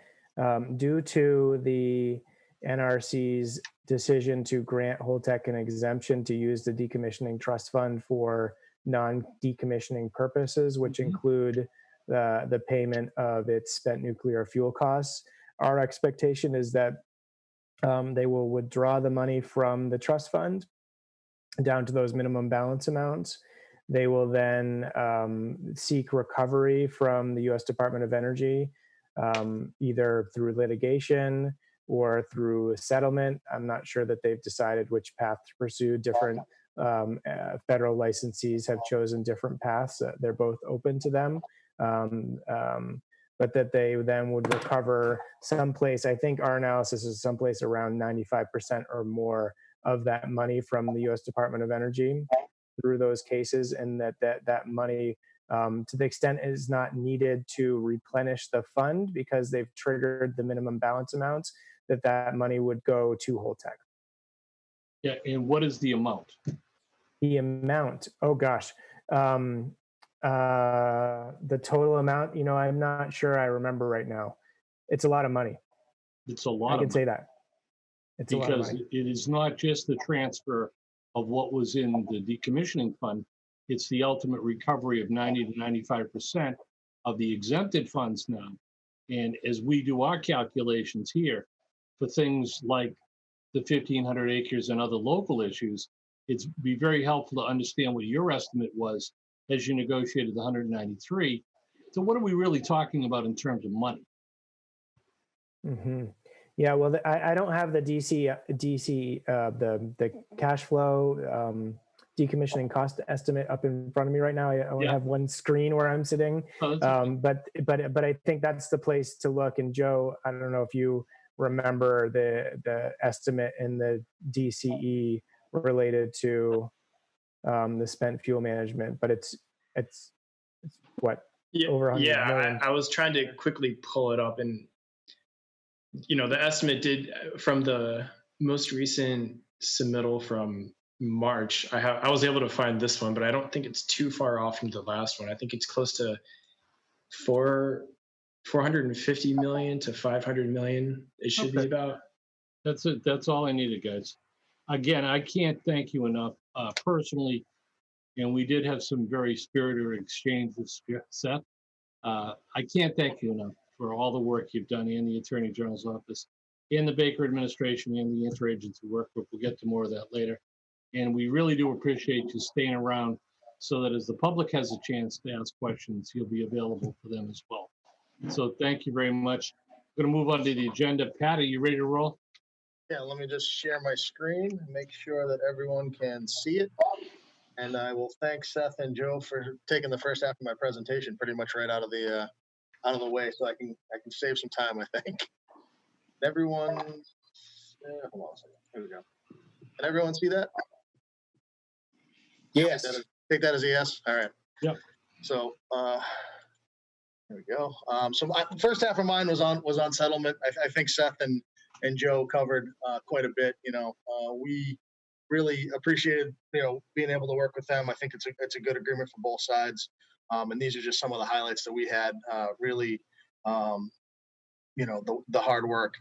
due to the NRC's decision to grant Holtec an exemption to use the decommissioning trust fund for non-decommissioning purposes, which include the payment of its spent nuclear fuel costs, our expectation is that they will withdraw the money from the trust fund down to those minimum balance amounts. They will then seek recovery from the U.S. Department of Energy, either through litigation or through a settlement. I'm not sure that they've decided which path to pursue. Different federal licensees have chosen different paths. They're both open to them. But that they then would recover someplace, I think our analysis is someplace around 95% or more of that money from the U.S. Department of Energy through those cases, and that money, to the extent it is not needed to replenish the fund because they've triggered the minimum balance amounts, that money would go to Holtec. Yeah, and what is the amount? The amount, oh gosh. The total amount, I'm not sure I remember right now. It's a lot of money. It's a lot I of can money. say that. It's a lot of Because money. it is not just the transfer of what was in the decommissioning fund, it's the ultimate recovery of 90 to 95% of the exempted funds now. And as we do our calculations here for things like the 1,500 acres and other local issues, it's be very helpful to understand what your estimate was as you negotiated the 193. So what are we really talking about in terms of money? Mm-hmm. Yeah, well, I don't have the the cash flow decommissioning cost estimate up in front of me right now. I only have one screen where I'm sitting, but I think that's the place to look. And Joe, I don't know if you remember the estimate in the DCE related to the spent fuel management, but it's what, over 100 million. I was trying to quickly pull it up, and the estimate did from the most recent submittal from March. I was able to find this one, but I don't think it's too far off from the last one. I think it's close to 450 million to 500 million. It should be about. That's it. That's all I needed, guys. Again, I can't thank you enough personally. And we did have some very spirited exchanges, Seth. I can't thank you enough. for all the work you've done in the Attorney General's office, in the Baker administration, and the interagency work group. We'll get to more of that later. And we really do appreciate you staying around so that as the public has a chance to ask questions, you'll be available for them as well. So thank you very much. I'm going to move on to the agenda. Pat, are you ready to roll? Yeah, let me just share my screen and make sure that everyone can see it. And I will thank Seth and Joe for taking the first half of my presentation pretty much right out of the way, so I can save some time, I think. Everyone, hold on a second. Here we go. Can everyone see that? Yes. Take that as a yes. All right. Yep. So there we go. So first half of mine was on settlement. I think Seth and Joe covered quite a bit. We really appreciated being able to work with them. I think it's a good agreement for both sides. And these are just some of the highlights that we had. Really, the hard work.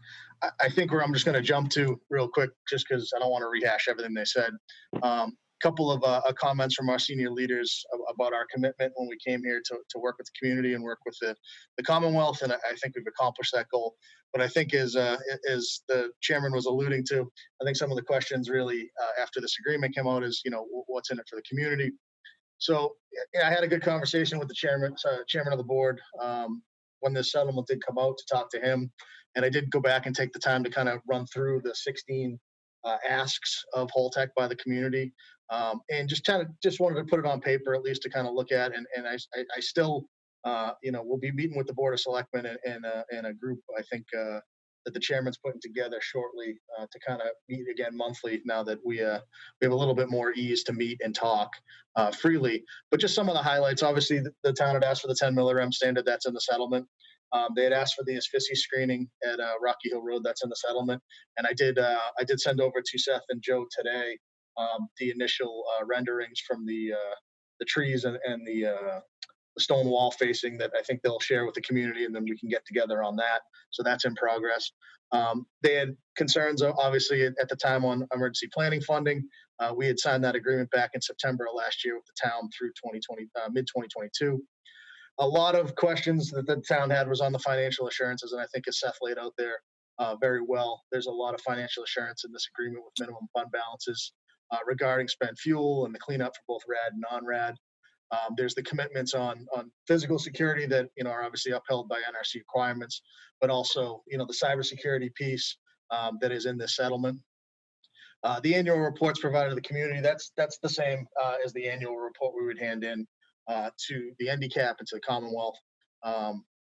I think where I'm just going to jump to real quick, just because I don't want to rehash everything they said. Couple of comments from our senior leaders about our commitment when we came here to work with the community and work with the Commonwealth, and I think we've accomplished that goal. But I think as the chairman was alluding to, I think some of the questions really after this agreement came out is what's in it for the community. So I had a good conversation with the chairman of the board when this settlement did come out to talk to him, and I did go back and take the time to kind of run through the 16 asks of Holtec by the community. And just wanted to put it on paper at least to kind of look at, and I still we'll be meeting with the Board of Selectmen and a group I think that the chairman's putting together shortly to kind of meet again monthly now that we have a little bit more ease to meet and talk freely. But just some of the highlights. Obviously, the town had asked for the 10 millirem standard. That's in the settlement. They had asked for the asphyxia screening at Rocky Hill Road. That's in the settlement. And I did send over to Seth and Joe today the initial renderings from the trees and the stone wall facing that I think they'll share with the community, and then we can get together on that. So that's in progress. They had concerns, obviously, at the time on emergency planning funding. We had signed that agreement back in September of last year with the town through 2020, mid-2022. A lot of questions that the town had was on the financial assurances, and I think as Seth laid out there very well, there's a lot of financial assurance in this agreement with minimum fund balances regarding spent fuel and the cleanup for both RAD and non-RAD. There's the commitments on physical security that are obviously upheld by NRC requirements, but also the cybersecurity piece that is in this settlement. The annual reports provided to the community, that's the same as the annual report we would hand in to the NDCAP and to the Commonwealth.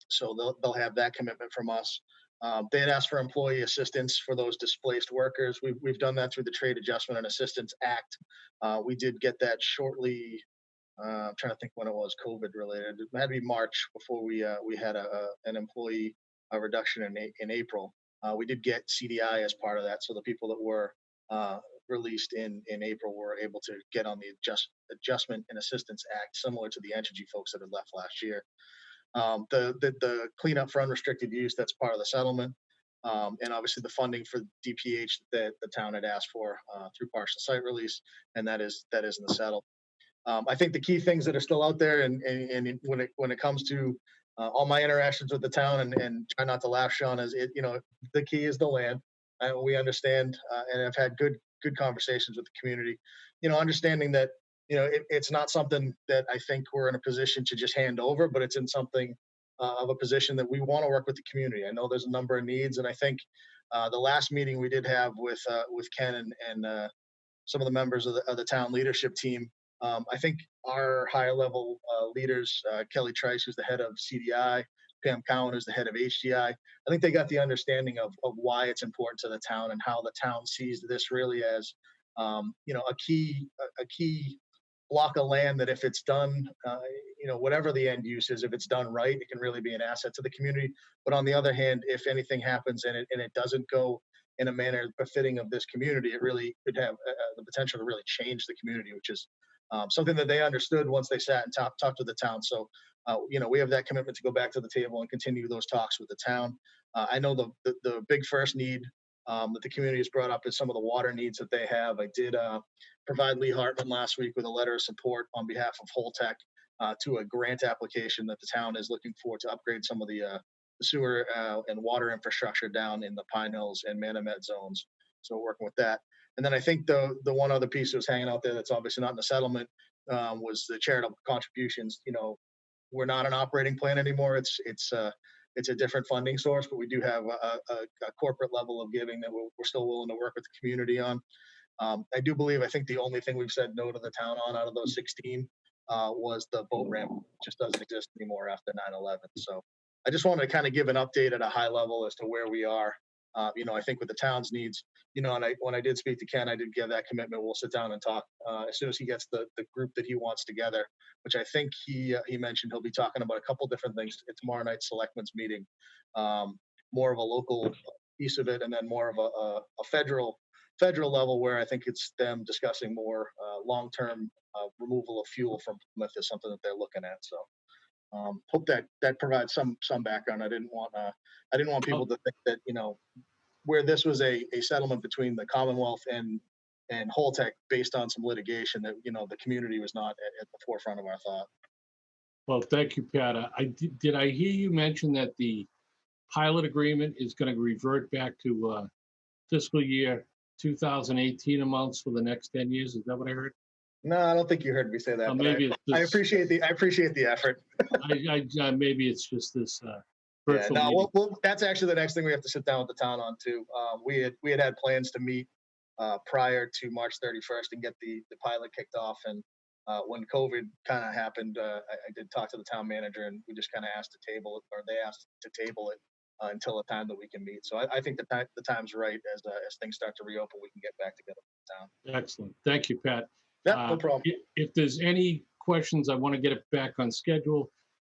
So they'll have that commitment from us. They had asked for employee assistance for those displaced workers. We've done that through the Trade Adjustment and Assistance Act. We did get that shortly. I'm trying to think when it was COVID related. It had to be March before we had an employee reduction in April. We did get CDI as part of that, so the people that were released in April were able to get on the Adjustment and Assistance Act, similar to the Entergy folks that had left last year. The cleanup for unrestricted use, that's part of the settlement. And obviously the funding for DPH that the town had asked for through partial site release, and that is in the settle. I think the key things that are still out there, and when it comes to all my interactions with the town, and try not to laugh, Sean, is the key is the land. We understand, and I've had good conversations with the community. Understanding that it's not something that I think we're in a position to just hand over, but it's in something of a position that we want to work with the community. I know there's a number of needs, and I think the last meeting we did have with Ken and some of the members of the town leadership team. I think our higher level leaders, Kelly Trice, who's the head of CDI, Pam Cowan, who's the head of HDI, I think they got the understanding of why it's important to the town and how the town sees this really as, a key block of land that if it's done, whatever the end use is, if it's done right, it can really be an asset to the community. But on the other hand, if anything happens and it doesn't go in a manner befitting of this community, it really could have the potential to really change the community, which is something that they understood once they sat and talked to the town. So, we have that commitment to go back to the table and continue those talks with the town. I know the big first need that the community has brought up is some of the water needs that they have. I did provide Lee Hartman last week with a letter of support on behalf of Holtec to a grant application that the town is looking for to upgrade some of the sewer and water infrastructure down in the Pine Hills and Manomet zones. So we're working with that. And then I think the one other piece that was hanging out there that's obviously not in the settlement was the charitable contributions. You know, we're not an operating plan anymore. It's a different funding source, but we do have a corporate level of giving that we're still willing to work with the community on. I do believe, I think the only thing we've said no to the town on out of those 16 was the boat ramp. It just doesn't exist anymore after 9/11. So I just wanted to kind of give an update at a high level as to where we are. You know, I think with the town's needs, you know, and when I did speak to Ken, I did give that commitment. We'll sit down and talk as soon as he gets the group that he wants together, which I think he mentioned he'll be talking about a couple different things at tomorrow night's selectmen's meeting, more of a local piece of it, and then more of a federal level where I think it's them discussing more long-term removal of fuel from Plymouth is something that they're looking at. So hope that provides some background. I didn't want people to think that, you know, where this was a settlement between the Commonwealth and Holtec based on some litigation, that, you know, the community was not at the forefront of our thought. Well, thank you, Pat. Did I hear you mention that the pilot agreement is going to revert back to fiscal year 2018 amounts for the next 10 years? Is that what I heard? No, I don't think you heard me say that. Maybe I appreciate the effort. Maybe it's just this Yeah, virtual no, meeting. that's actually the next thing we have to sit down with the town on too. We had plans to meet prior to March 31st and get the pilot kicked off. And when COVID kind of happened, I did talk to the town manager, and we just kind of asked to table it, or they asked to table it until a time that we can meet. So I think the time's right. As things start to reopen, we can get back together with the town. Excellent. Thank you, Pat. Yeah, no problem. If there's any questions, I want to get it back on schedule.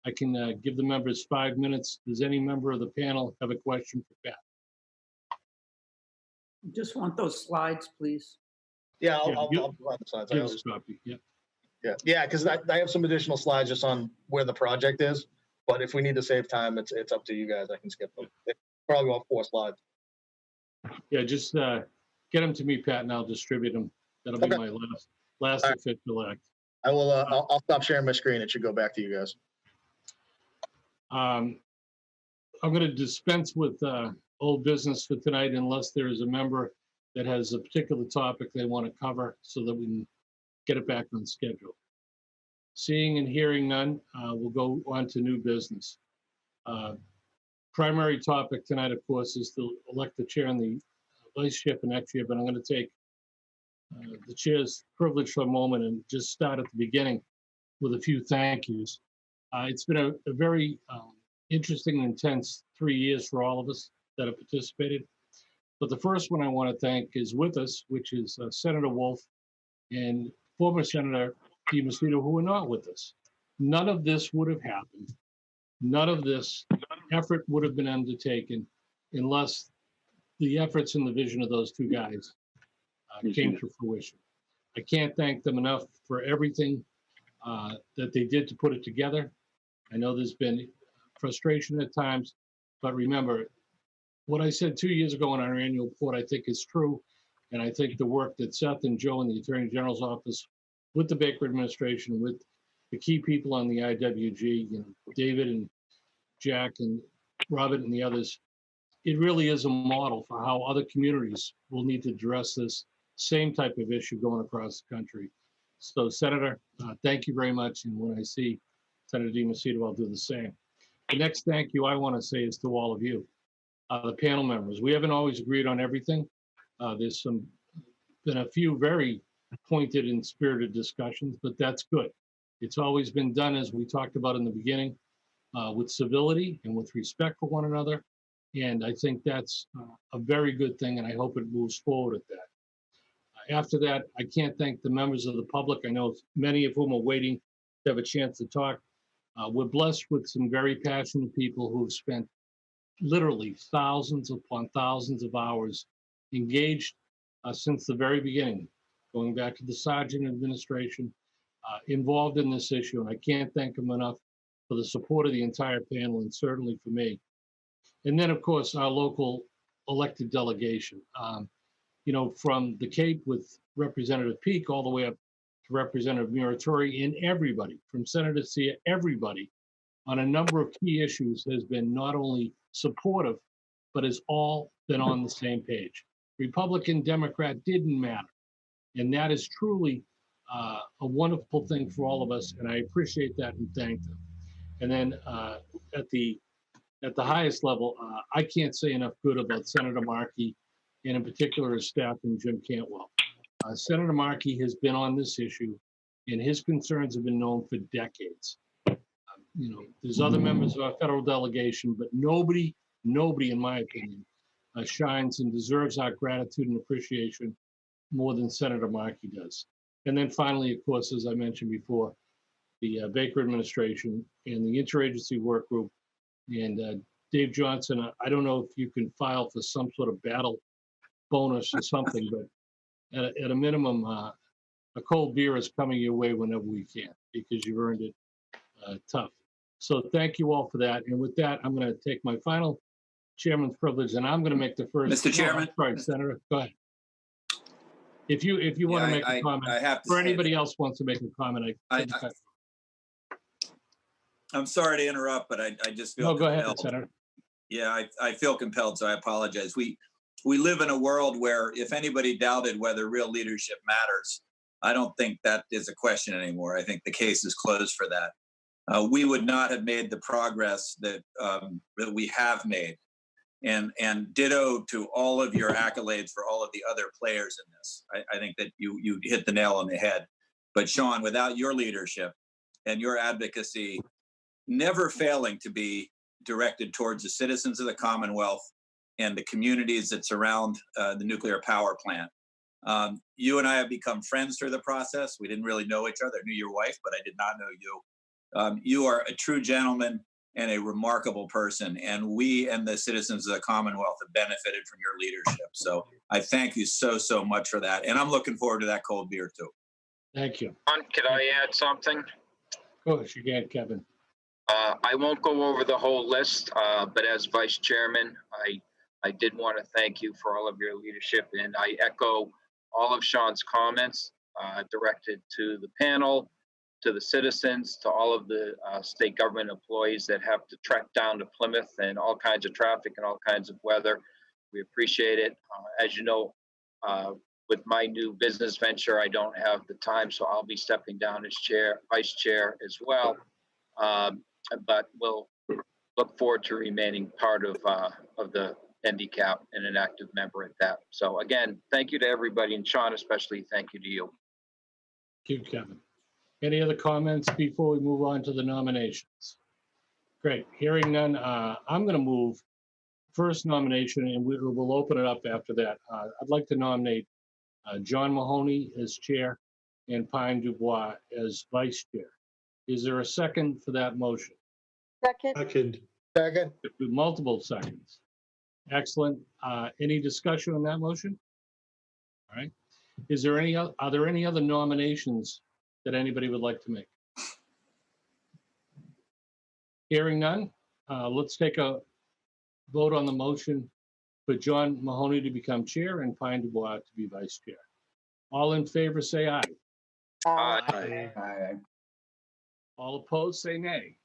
I can give the members 5 minutes. Does any member of the panel have a question for Pat? Just want those slides, please. Yeah, I'll provide the slides. Give us a copy. Yeah. Yeah, because I have some additional slides just on where the project is. But if we need to save time, it's up to you guys. I can skip them. It's probably about 4 slides. Yeah, just get them to me, Pat, and I'll distribute them. That'll be my last All right. official act. I will. I'll stop sharing my screen. It should go back to you guys. I'm going to dispense with old business for tonight unless there is a member that has a particular topic they want to cover so that we can get it back on schedule. Seeing and hearing none, we'll go on to new business. Primary topic tonight, of course, is to elect the chair and the vice chair for next year, but I'm going to take the chair's privilege for a moment and just start at the beginning with a few thank yous. It's been a very interesting and intense 3 years for all of us that have participated. But the first one I want to thank is with us, which is Senator Wolf and former Senator DiMacedo, who are not with us. None of this would have happened. None of this effort would have been undertaken unless the efforts and the vision of those two guys came to fruition. I can't thank them enough for everything that they did to put it together. I know there's been frustration at times, but remember, what I said 2 years ago in our annual report, I think is true. And I think the work that Seth and Joe in the Attorney General's office, with the Baker administration, with the key people on the IWG, you know, David and Jack and Robert and the others, it really is a model for how other communities will need to address this same type of issue going across the country. So, Senator, thank you very much. And when I see Senator DiMacedo, I'll do the same. The next thank you I want to say is to all of you, the panel members. We haven't always agreed on everything. There's been a few very pointed and spirited discussions, but that's good. It's always been done, as we talked about in the beginning, with civility and with respect for one another. And I think that's a very good thing, and I hope it moves forward at that. After that, I can't thank the members of the public. I know many of whom are waiting to have a chance to talk. We're blessed with some very passionate people who have spent literally thousands upon thousands of hours engaged since the very beginning, going back to the Sergeant administration, involved in this issue. And I can't thank them enough for the support of the entire panel, and certainly for me. And then, of course, our local elected delegation. You know, from the Cape with Representative Peak all the way up to Representative Muratori, and everybody, from Senator Sia, everybody on a number of key issues has been not only supportive, but has all been on the same page. Republican, Democrat didn't matter. And that is truly a wonderful thing for all of us, and I appreciate that and thank them. And then at the highest level, I can't say enough good about Senator Markey, and in particular his staff and Jim Cantwell. Senator Markey has been on this issue, and his concerns have been known for decades. There's other members of our federal delegation, but nobody, in my opinion, shines and deserves our gratitude and appreciation more than Senator Markey does. And then finally, of course, as I mentioned before, the Baker administration and the interagency work group and Dave Johnson. I don't know if you can file for some sort of battle bonus or something, but at a minimum, a cold beer is coming your way whenever we can, because you've earned it tough. So thank you all for that. And with that, I'm going to take my final chairman's privilege, and I'm going to make the first. Mr. Chairman? Sorry, Senator, go ahead. If you want to make a comment, I have to or say anybody else wants to make a comment, I'm sorry to interrupt, but I just feel no, go ahead, compelled. Senator. Yeah, I feel compelled, so I apologize. We live in a world where if anybody doubted whether real leadership matters, I don't think that is a question anymore. I think the case is closed for that. We would not have made the progress that we have made. And ditto to all of your accolades for all of the other players in this. I think that you hit the nail on the head. But Sean, without your leadership and your advocacy, never failing to be directed towards the citizens of the Commonwealth and the communities that surround the nuclear power plant. You and I have become friends through the process. We didn't really know each other. I knew your wife, but I did not know you. You are a true gentleman and a remarkable person. And we and the citizens of the Commonwealth have benefited from your leadership. So I thank you so much for that. And I'm looking forward to that cold beer too. Thank you. Could I add something? Of course, you can, Kevin. I won't go over the whole list, but as vice chairman, I did want to thank you for all of your leadership, and I echo all of Sean's comments directed to the panel, to the citizens, to all of the state government employees that have to trek down to Plymouth and all kinds of traffic and all kinds of weather. We appreciate it. As you know, with my new business venture, I don't have the time, so I'll be stepping down as vice chair as well. But we'll look forward to remaining part of the NDCAP and an active member at that. So again, thank you to everybody, and Sean, especially thank you to you. Thank you, Kevin. Any other comments before we move on to the nominations? Great. Hearing none, I'm going to move first nomination, and we'll open it up after that. I'd like to nominate John Mahoney as chair and Pine Dubois as vice chair. Is there a second for that motion? Second. Multiple seconds. Excellent. Any discussion on that motion? All right. Are there any other nominations that anybody would like to make? Hearing none, let's take a vote on the motion for John Mahoney to become chair and Pine Dubois to be vice chair. All in favor, say aye. Aye. All opposed, say nay.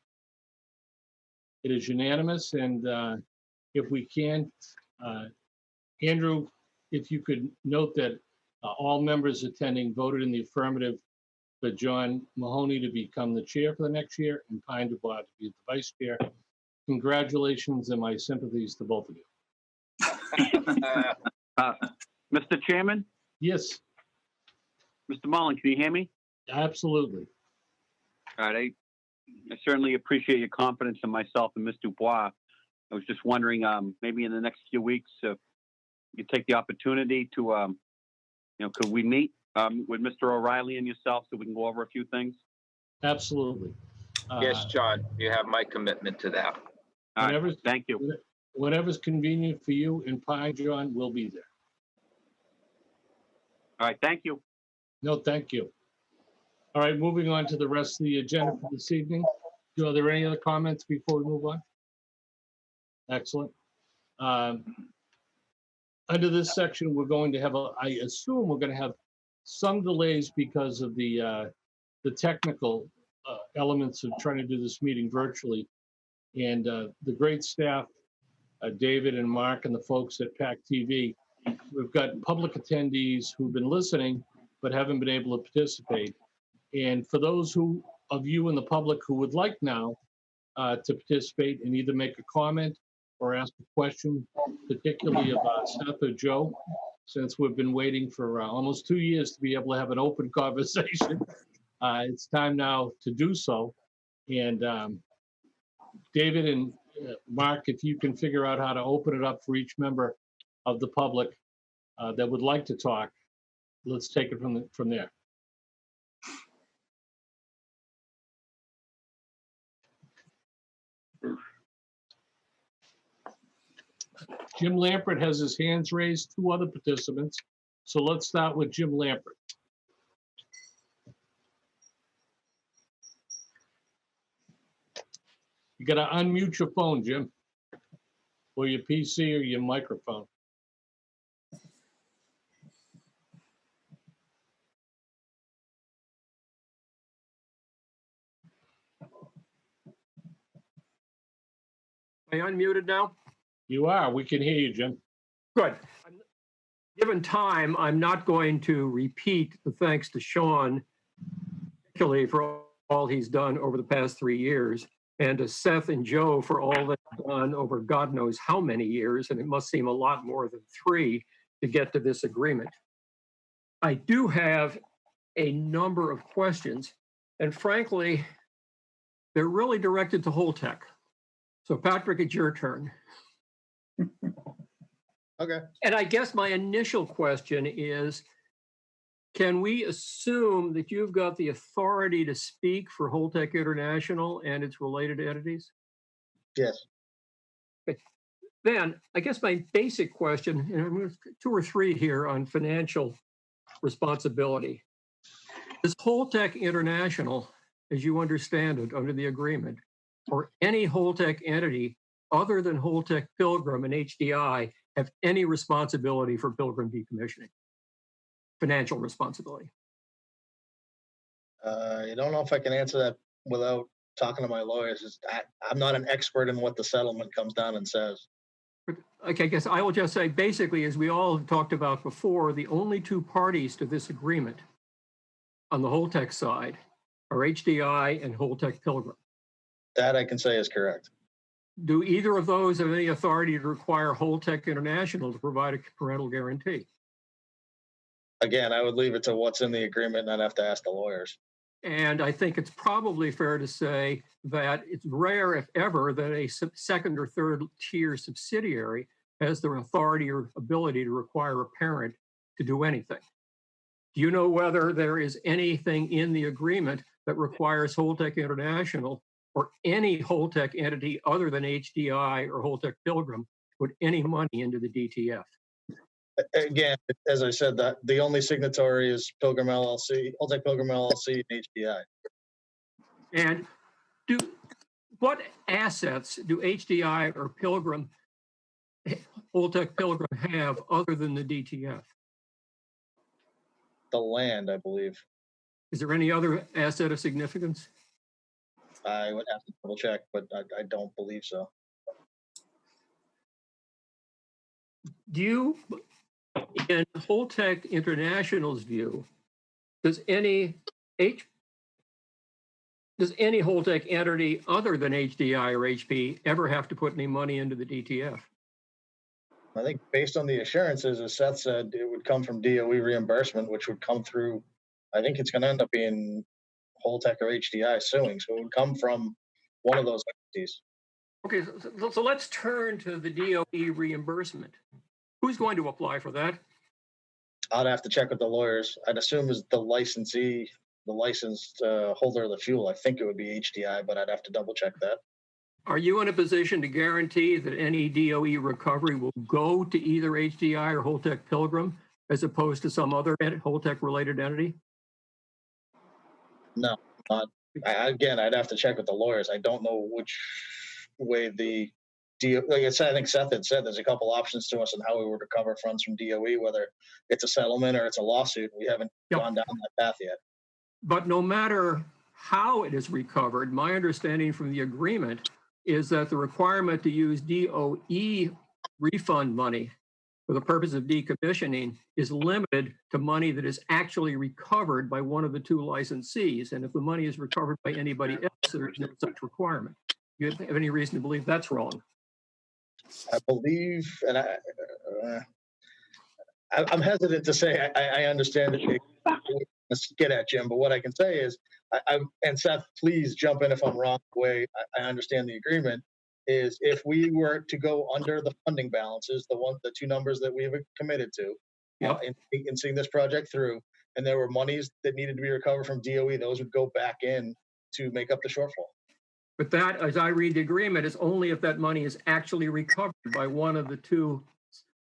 It is unanimous, and if we can, Andrew, if you could note that all members attending voted in the affirmative for John Mahoney to become the chair for the next year and Pine Dubois to be the vice chair. Congratulations and my sympathies to both of you. Mr. Chairman? Yes. Mr. Mullen, can you hear me? Absolutely. All right. I certainly appreciate your confidence in myself and Ms. Dubois. I was just wondering, maybe in the next few weeks, you take the opportunity to, could we meet with Mr. O'Reilly and yourself so we can go over a few things? Absolutely. Yes, John, you have my commitment to that. All right. Thank you. Whatever's convenient for you and Pine, John, will be there. All right. Thank you. No, thank you. All right, moving on to the rest of the agenda for this evening. Are there any other comments before we move on? Excellent. Under this section, we're going to have, I assume we're going to have some delays because of the technical elements of trying to do this meeting virtually. And the great staff, David and Mark and the folks at PACTV, we've got public attendees who've been listening but haven't been able to participate. And for those of you in the public who would like now to participate and either make a comment or ask a question, particularly of Seth or Joe, since we've been waiting for almost 2 years to be able to have an open conversation, it's time now to do so. And David and Mark, if you can figure out how to open it up for each member of the public that would like to talk, let's take it from there. Jim Lampert has his hands raised, 2 other participants. So let's start with Jim Lampert. You gotta unmute your phone, Jim, or your PC or your microphone. Am I unmuted now? You are. We can hear you, Jim. Good. Given time, I'm not going to repeat the thanks to Sean, particularly for all he's done over the past 3 years, and to Seth and Joe for all they've done over God knows how many years, and it must seem a lot more than 3 to get to this agreement. I do have a number of questions, and frankly, they're really directed to Holtec. So Patrick, it's your turn. Okay. And I guess my initial question is, can we assume that you've got the authority to speak for Holtec International and its related entities? Yes. Okay. Then I guess my basic question, and I'm going to 2 or 3 here on financial responsibility. Is Holtec International, as you understand it under the agreement, or any Holtec entity other than Holtec Pilgrim and HDI have any responsibility for Pilgrim decommissioning? Financial responsibility? I don't know if I can answer that without talking to my lawyers. I'm not an expert in what the settlement comes down and says. Okay, I guess I will just say, basically, as we all have talked about before, the only 2 parties to this agreement on the Holtec side are HDI and Holtec Pilgrim. That I can say is correct. Do either of those have any authority to require Holtec International to provide a parental guarantee? Again, I would leave it to what's in the agreement, and I'd have to ask the lawyers. And I think it's probably fair to say that it's rare, if ever, that a second or third tier subsidiary has the authority or ability to require a parent to do anything. Do you know whether there is anything in the agreement that requires Holtec International or any Holtec entity other than HDI or Holtec Pilgrim to put any money into the DTF? Again, as I said, that the only signatory is Pilgrim LLC, Holtec Pilgrim LLC, and HDI. And what assets do HDI or Pilgrim, Holtec Pilgrim have other than the DTF? The land, I believe. Is there any other asset of significance? I would have to double check, but I don't believe so. Do you, in Holtec International's view, does any Holtec entity other than HDI or HP ever have to put any money into the DTF? I think based on the assurances, as Seth said, it would come from DOE reimbursement, which would come through, I think it's going to end up being Holtec or HDI suing. So it would come from one of those entities. Okay, so let's turn to the DOE reimbursement. Who's going to apply for that? I'd have to check with the lawyers. I'd assume as the licensee, the licensed holder of the fuel, I think it would be HDI, but I'd have to double check that. Are you in a position to guarantee that any DOE recovery will go to either HDI or Holtec Pilgrim as opposed to some other Holtec-related entity? No, not. Again, I'd have to check with the lawyers. I don't know which way the DOE, like I said, I think Seth had said there's a couple options to us on how we would recover funds from DOE, whether it's a settlement or it's a lawsuit. We haven't gone down that path yet. But no matter how it is recovered, my understanding from the agreement is that the requirement to use DOE refund money for the purpose of decommissioning is limited to money that is actually recovered by one of the two licensees. And if the money is recovered by anybody else, there's no such requirement. Do you have any reason to believe that's wrong? I believe, and I'm hesitant to say I understand it. Let's get at Jim, but what I can say is, and Seth, please jump in if I'm wrong. The way I understand the agreement is, if we were to go under the funding balances, the two numbers that we have committed to, in seeing this project through, and there were monies that needed to be recovered from DOE, those would go back in to make up the shortfall. But that, as I read the agreement, is only if that money is actually recovered by one of the two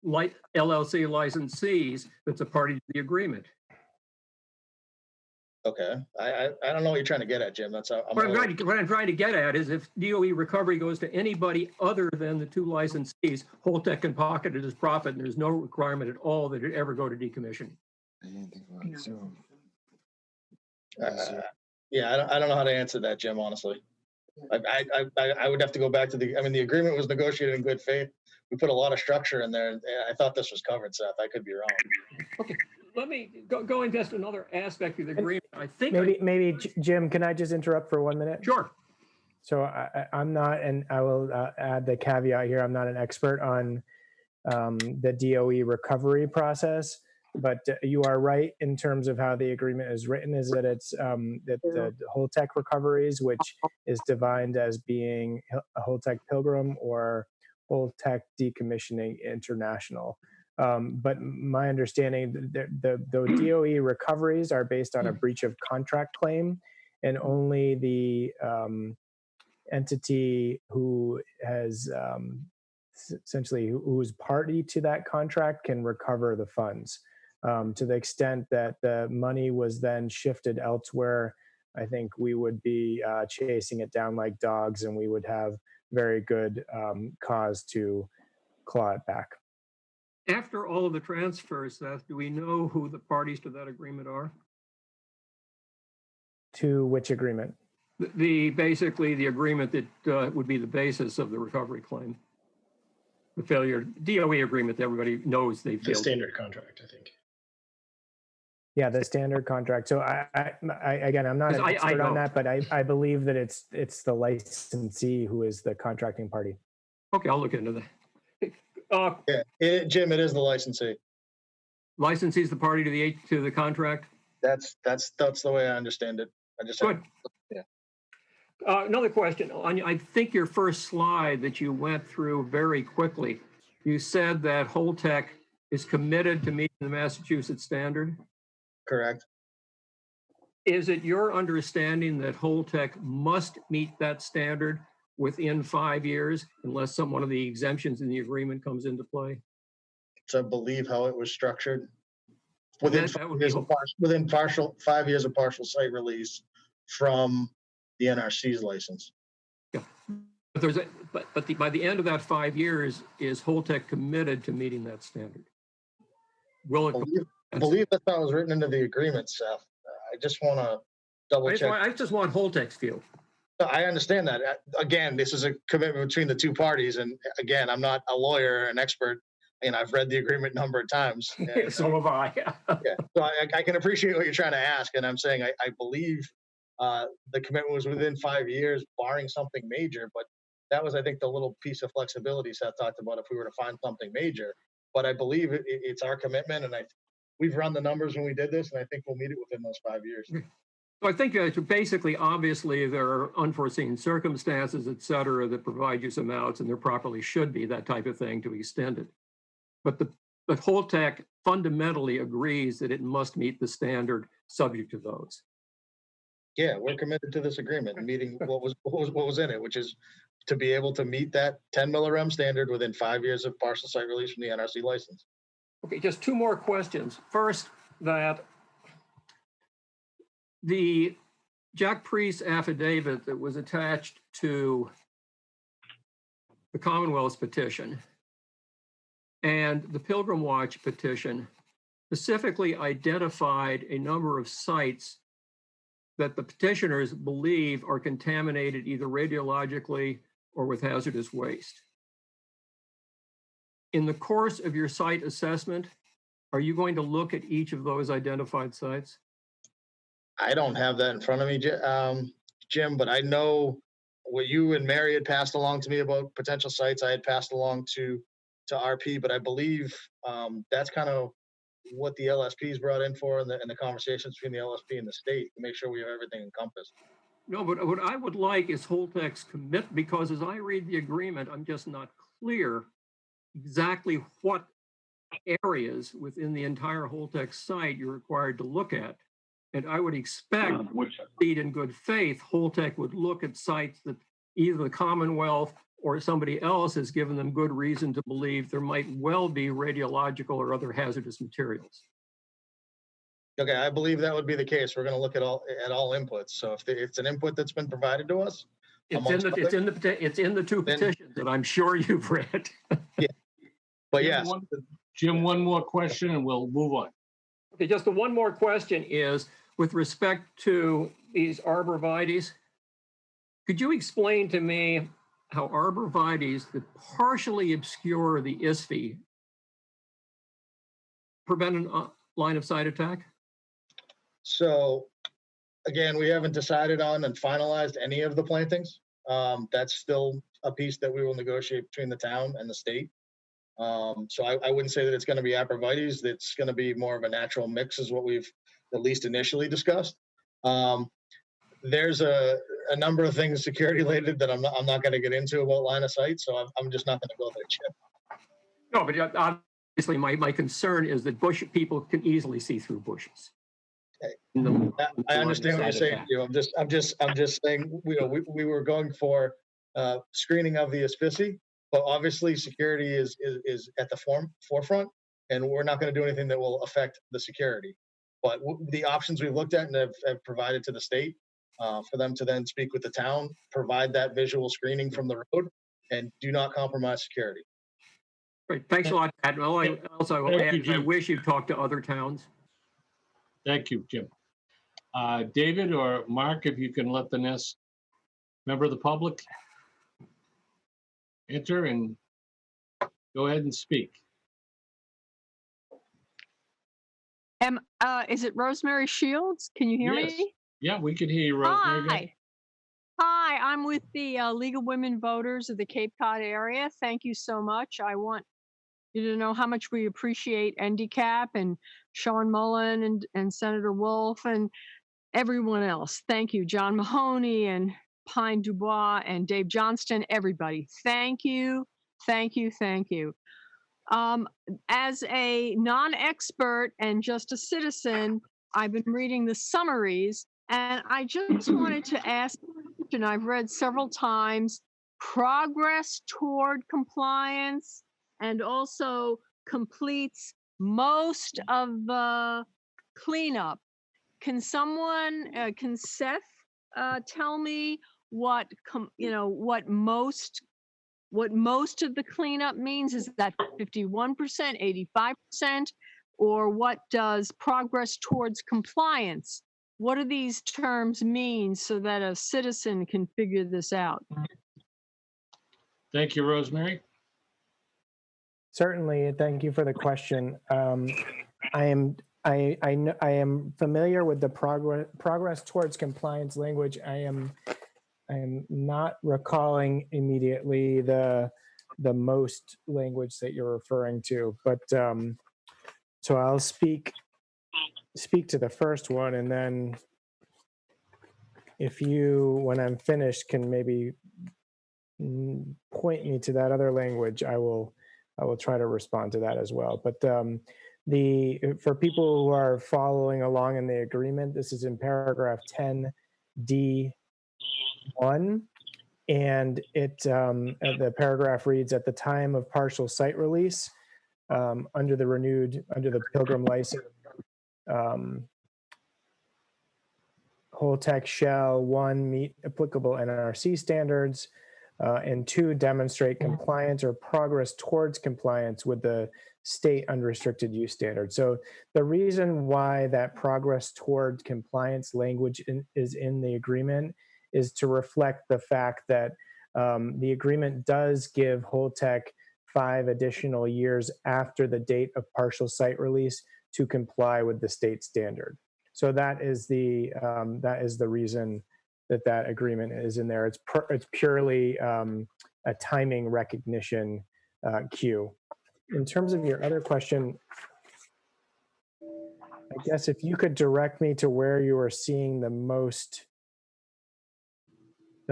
LLC licensees that's a party to the agreement. Okay, I don't know what you're trying to get at, Jim. That's What I'm trying to get at is, if DOE recovery goes to anybody other than the two licensees, Holtec can pocket it as profit, and there's no requirement at all that it ever go to decommissioning. Yeah, I don't know how to answer that, Jim, honestly. I would have to go back to the agreement was negotiated in good faith. We put a lot of structure in there, and I thought this was covered, Seth. I could be wrong. Okay, let me go into just another aspect of the agreement. I think maybe Jim, can I just interrupt for 1 minute? Sure. So I'm not, and I will add the caveat here, I'm not an expert on the DOE recovery process, but you are right in terms of how the agreement is written, is that it's that the Holtec recoveries, which is defined as being a Holtec Pilgrim or Holtec Decommissioning International. But my understanding, the DOE recoveries are based on a breach of contract claim, and only the entity who has essentially who's party to that contract can recover the funds. To the extent that the money was then shifted elsewhere, I think we would be chasing it down like dogs, and we would have very good cause to claw it back. After all of the transfers, Seth, do we know who the parties to that agreement are? To which agreement? Basically the agreement that would be the basis of the recovery claim. The failure DOE agreement that everybody knows they failed. The standard contract, I think. Yeah, the standard contract. So I again, I'm not an expert on that, but I believe that it's the licensee who is the contracting party. Okay, I'll look into that. Jim, it is the licensee. Licensee is the party to the contract. That's the way I understand it. I just good. Yeah. Another question. I think your first slide that you went through very quickly, you said that Holtec is committed to meeting the Massachusetts standard. Correct. Is it your understanding that Holtec must meet that standard within 5 years, unless one of the exemptions in the agreement comes into play? So I believe how it was structured. Within 5 years of partial site release from the NRC's license. Yeah, but by the end of that 5 years, is Holtec committed to meeting that standard? Will it? I believe that's how it was written into the agreement, Seth. I just want to double check. I just want Holtec's view. I understand that. Again, this is a commitment between the two parties. And again, I'm not a lawyer, an expert, and I've read the agreement a number of times. And, so have I. Yeah. So I can appreciate what you're trying to ask. And I'm saying I believe the commitment was within 5 years, barring something major. But that was, I think, the little piece of flexibility Seth talked about if we were to find something major. But I believe it's our commitment. And we've run the numbers when we did this, and I think we'll meet it within those 5 years. So I think basically, obviously, there are unforeseen circumstances, et cetera, that provide you some outs, and there properly should be that type of thing to extend it. But Holtec fundamentally agrees that it must meet the standard subject to those. Yeah, we're committed to this agreement, meeting what was in it, which is to be able to meet that 10 millirem standard within 5 years of partial site release from the NRC license. Okay, just two more questions. First, that the Jack Priest affidavit that was attached to the Commonwealth's petition and the Pilgrim Watch petition specifically identified a number of sites that the petitioners believe are contaminated either radiologically or with hazardous waste. In the course of your site assessment, are you going to look at each of those identified sites? I don't have that in front of me, Jim, but I know what you and Mary had passed along to me about potential sites. I had passed along to RP, but I believe that's kind of what the LSPs brought in for in the conversations between the LSP and the state to make sure we have everything encompassed. No, but what I would like is Holtec's commit, because as I read the agreement, I'm just not clear exactly what areas within the entire Holtec site you're required to look at. And I would expect, in good faith, Holtec would look at sites that either the Commonwealth or somebody else has given them good reason to believe there might well be radiological or other hazardous materials. Okay, I believe that would be the case. We're going to look at all inputs. So if it's an input that's been provided to us, it's in the two petitions that I'm sure you've read. Yeah, but yes, Jim, one more question and we'll move on. Okay, just the one more question is with respect to these arborvitaes. Could you explain to me how arborvitaes that partially obscure the ISFI prevent a line of sight attack? So again, we haven't decided on and finalized any of the plantings. That's still a piece that we will negotiate between the town and the state. So I wouldn't say that it's going to be arborvitaes. It's going to be more of a natural mix is what we've at least initially discussed. There's a number of things security related that I'm not going to get into about line of sight. So I'm just not going to go there, Chip. No, but obviously my concern is that people can easily see through bushes. I understand what you're saying. I'm just saying we were going for screening of the asphyxie, but obviously security is at the forefront, and we're not going to do anything that will affect the security. But the options we've looked at and have provided to the state for them to then speak with the town, provide that visual screening from the road, and do not compromise security. Great, thanks a lot, Admiral. I wish you'd talked to other towns. Thank you, Jim. David or Mark, if you can let the next member of the public enter and go ahead and speak. Is it Rosemary Shields? Can you hear me? Yeah, we can hear you, Rosemary. Hi, I'm with the League of Women Voters of the Cape Cod area. Thank you so much. I want you to know how much we appreciate NDCAP and Sean Mullen and Senator Wolf and everyone else. Thank you, John Mahoney and Pine Dubois and Dave Johnston, everybody. Thank you, thank you, thank you. As a non-expert and just a citizen, I've been reading the summaries, and I just wanted to ask, and I've read several times, progress toward compliance and also completes most of the cleanup. Can someone, can Seth tell me what most of the cleanup means? Is that 51%, 85%, or what does progress towards compliance? What do these terms mean so that a citizen can figure this out? Thank you, Rosemary. Certainly, thank you for the question. I am familiar with the progress towards compliance language. I am not recalling immediately the most language that you're referring to, but so I'll speak to the first one, and then if you, when I'm finished, can maybe point me to that other language, I will try to respond to that as well. But for people who are following along in the agreement, this is in paragraph 10D1, and the paragraph reads, at the time of partial site release, under the Pilgrim license, Holtec shall, 1, meet applicable NRC standards, and 2, demonstrate compliance or progress towards compliance with the state unrestricted use standard. So the reason why that progress toward compliance language is in the agreement is to reflect the fact that the agreement does give Holtec 5 additional years after the date of partial site release to comply with the state standard. So that is the reason that agreement is in there. It's purely a timing recognition cue. In terms of your other question, I guess if you could direct me to where you are seeing the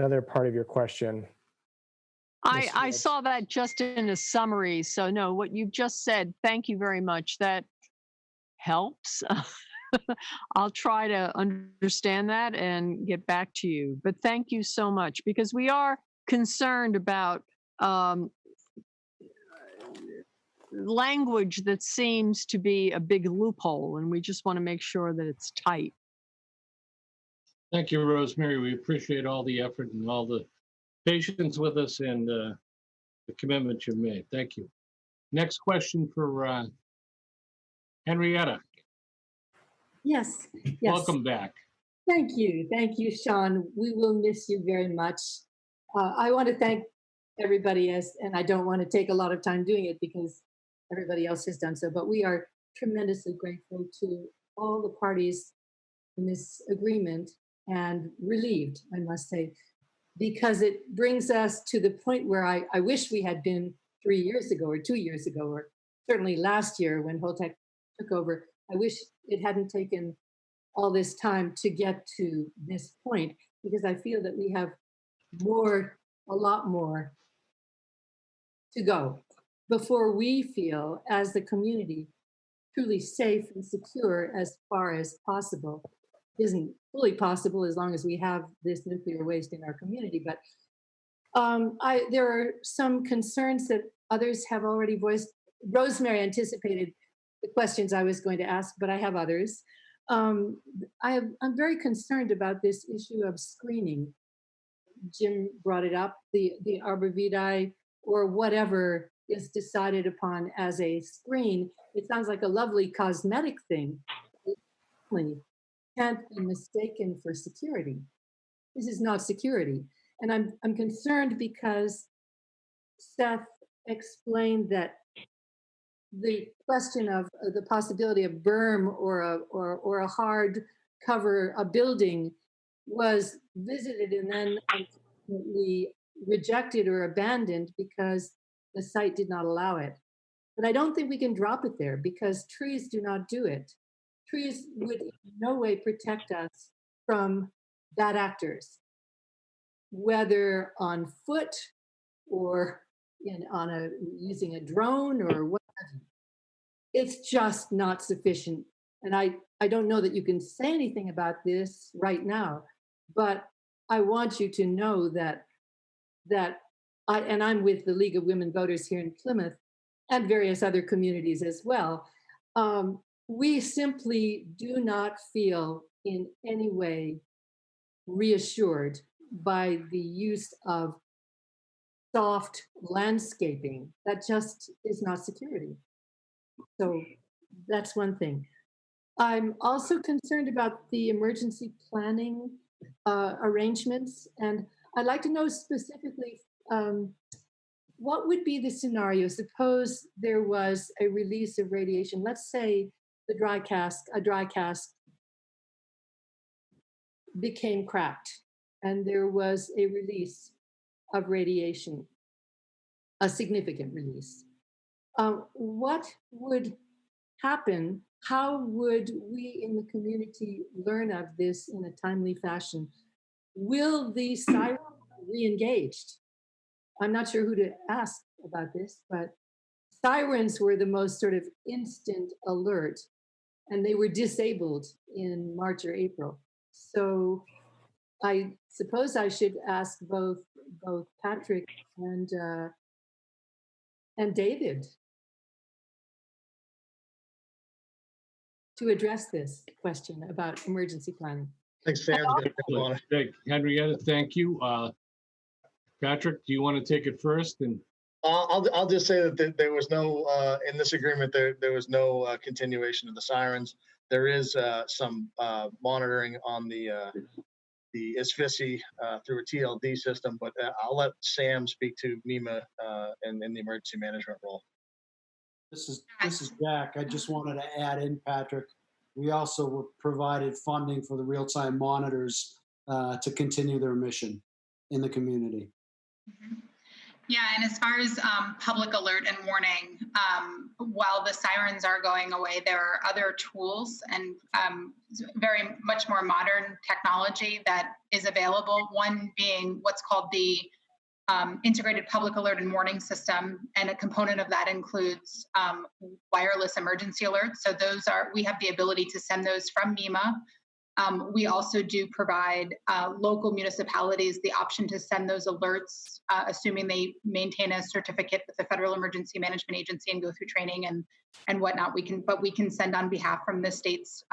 other part of your question. I saw that just in a summary. So no, what you've just said, thank you very much. That helps. I'll try to understand that and get back to you. But thank you so much, because we are concerned about language that seems to be a big loophole, and we just want to make sure that it's tight. Thank you, Rosemary. We appreciate all the effort and all the patience with us and the commitment you've made. Thank you. Next question for Henrietta. Yes. Welcome back. Thank you, Sean. We will miss you very much. I want to thank everybody, and I don't want to take a lot of time doing it because everybody else has done so, but we are tremendously grateful to all the parties in this agreement, and relieved, I must say, because it brings us to the point where I wish we had been 3 years ago or 2 years ago, or certainly last year when Holtec took over. I wish it hadn't taken all this time to get to this point, because I feel that we have a lot more to go before we feel, as the community, truly safe and secure as far as possible. Isn't fully possible as long as we have this nuclear waste in our community, but there are some concerns that others have already voiced. Rosemary anticipated the questions I was going to ask, but I have others. I'm very concerned about this issue of screening. Jim brought it up, the arborvitae or whatever is decided upon as a screen. It sounds like a lovely cosmetic thing. It can't be mistaken for security. This is not security. And I'm concerned because Seth explained that the question of the possibility of berm or a hard cover, a building, was visited and then unfortunately rejected or abandoned because the site did not allow it. But I don't think we can drop it there, because trees do not do it. Trees would in no way protect us from bad actors, whether on foot or using a drone or what have you. It's just not sufficient. And I don't know that you can say anything about this right now, but I want you to know that I'm with the League of Women Voters here in Plymouth and various other communities as well. We simply do not feel in any way reassured by the use of soft landscaping. That just is not security. So that's one thing. I'm also concerned about the emergency planning arrangements, and I'd like to know specifically what would be the scenario. Suppose there was a release of radiation. Let's say a dry cask became cracked and there was a release of radiation, a significant release. What would happen? How would we in the community learn of this in a timely fashion? Will the siren be re-engaged? I'm not sure who to ask about this, but sirens were the most sort of instant alert, and they were disabled in March or April. So I suppose I should ask both Patrick and David to address this question about emergency planning. Thanks, Sam. Henrietta, thank you. Patrick, do you want to take it first? And I'll just say that there was no, in this agreement, there was no continuation of the sirens. There is some monitoring on the ISFISI through a TLD system, but I'll let Sam speak to Nema and in the emergency management role. This is Jack. I just wanted to add in, Patrick. We also were provided funding for the real-time monitors to continue their mission in the community. Yeah, and as far as public alert and warning, while the sirens are going away, there are other tools and very much more modern technology that is available. One being what's called the integrated public alert and warning system, and a component of that includes wireless emergency alerts. So we have the ability to send those from Nema. We also do provide local municipalities the option to send those alerts, assuming they maintain a certificate with the Federal Emergency Management Agency and go through training and whatnot. We can send on behalf from the state's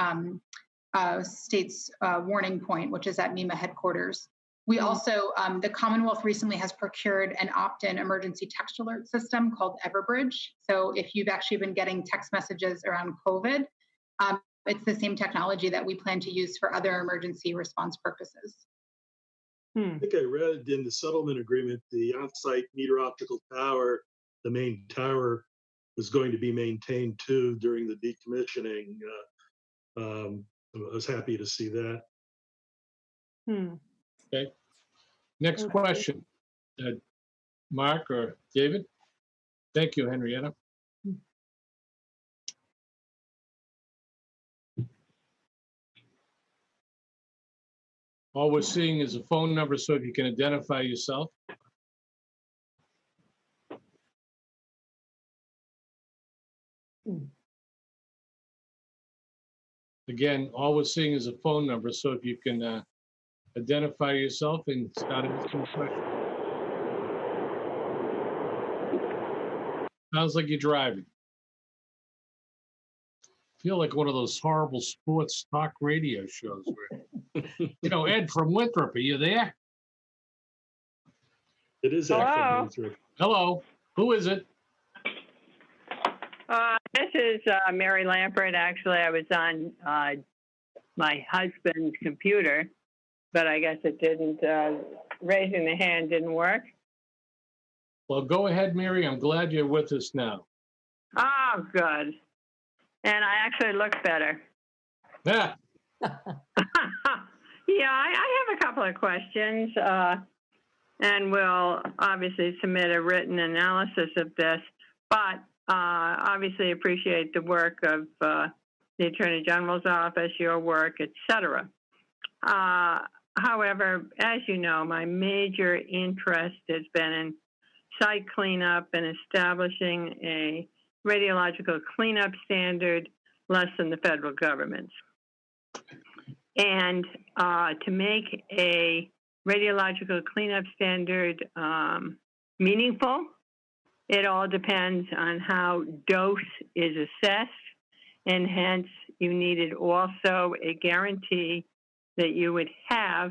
warning point, which is at Nema headquarters. We also, the Commonwealth recently has procured an opt-in emergency text alert system called Everbridge. So if you've actually been getting text messages around COVID, it's the same technology that we plan to use for other emergency response purposes. I think I read in the settlement agreement, the on-site meter optical tower, the main tower, was going to be maintained too during the decommissioning. I was happy to see that. okay. Next question. Mark or David? Thank you, Henrietta. All we're seeing is a phone number, so if you can identify yourself. Again, all we're seeing is a phone number, so if you can identify yourself and start asking a question. Sounds like you're driving. Feel like one of those horrible sports talk radio shows where, you know, Ed from Winthrop, are you there? It is Hello. Ed from Winthrop. Hello, who is it? This is Mary Lampert. Actually, I was on my husband's computer, but I guess it didn't, raising the hand didn't work. Well, go ahead, Mary. I'm glad you're with us now. Oh, good. And I actually look better. Yeah. Yeah, I have a couple of questions, and we'll obviously submit a written analysis of this, but obviously appreciate the work of the Attorney General's office, your work, etc. However, as you know, my major interest has been in site cleanup and establishing a radiological cleanup standard less than the federal government's. And to make a radiological cleanup standard meaningful, it all depends on how dose is assessed, and hence you needed also a guarantee that you would have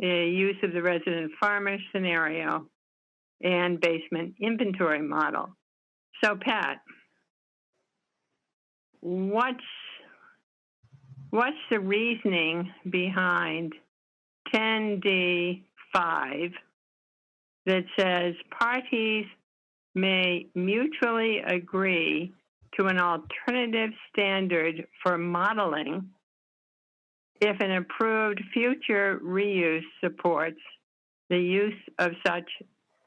a use of the resident farmer scenario and basement inventory model. So Pat, what's the reasoning behind 10D5 that says parties may mutually agree to an alternative standard for modeling if an approved future reuse supports the use of such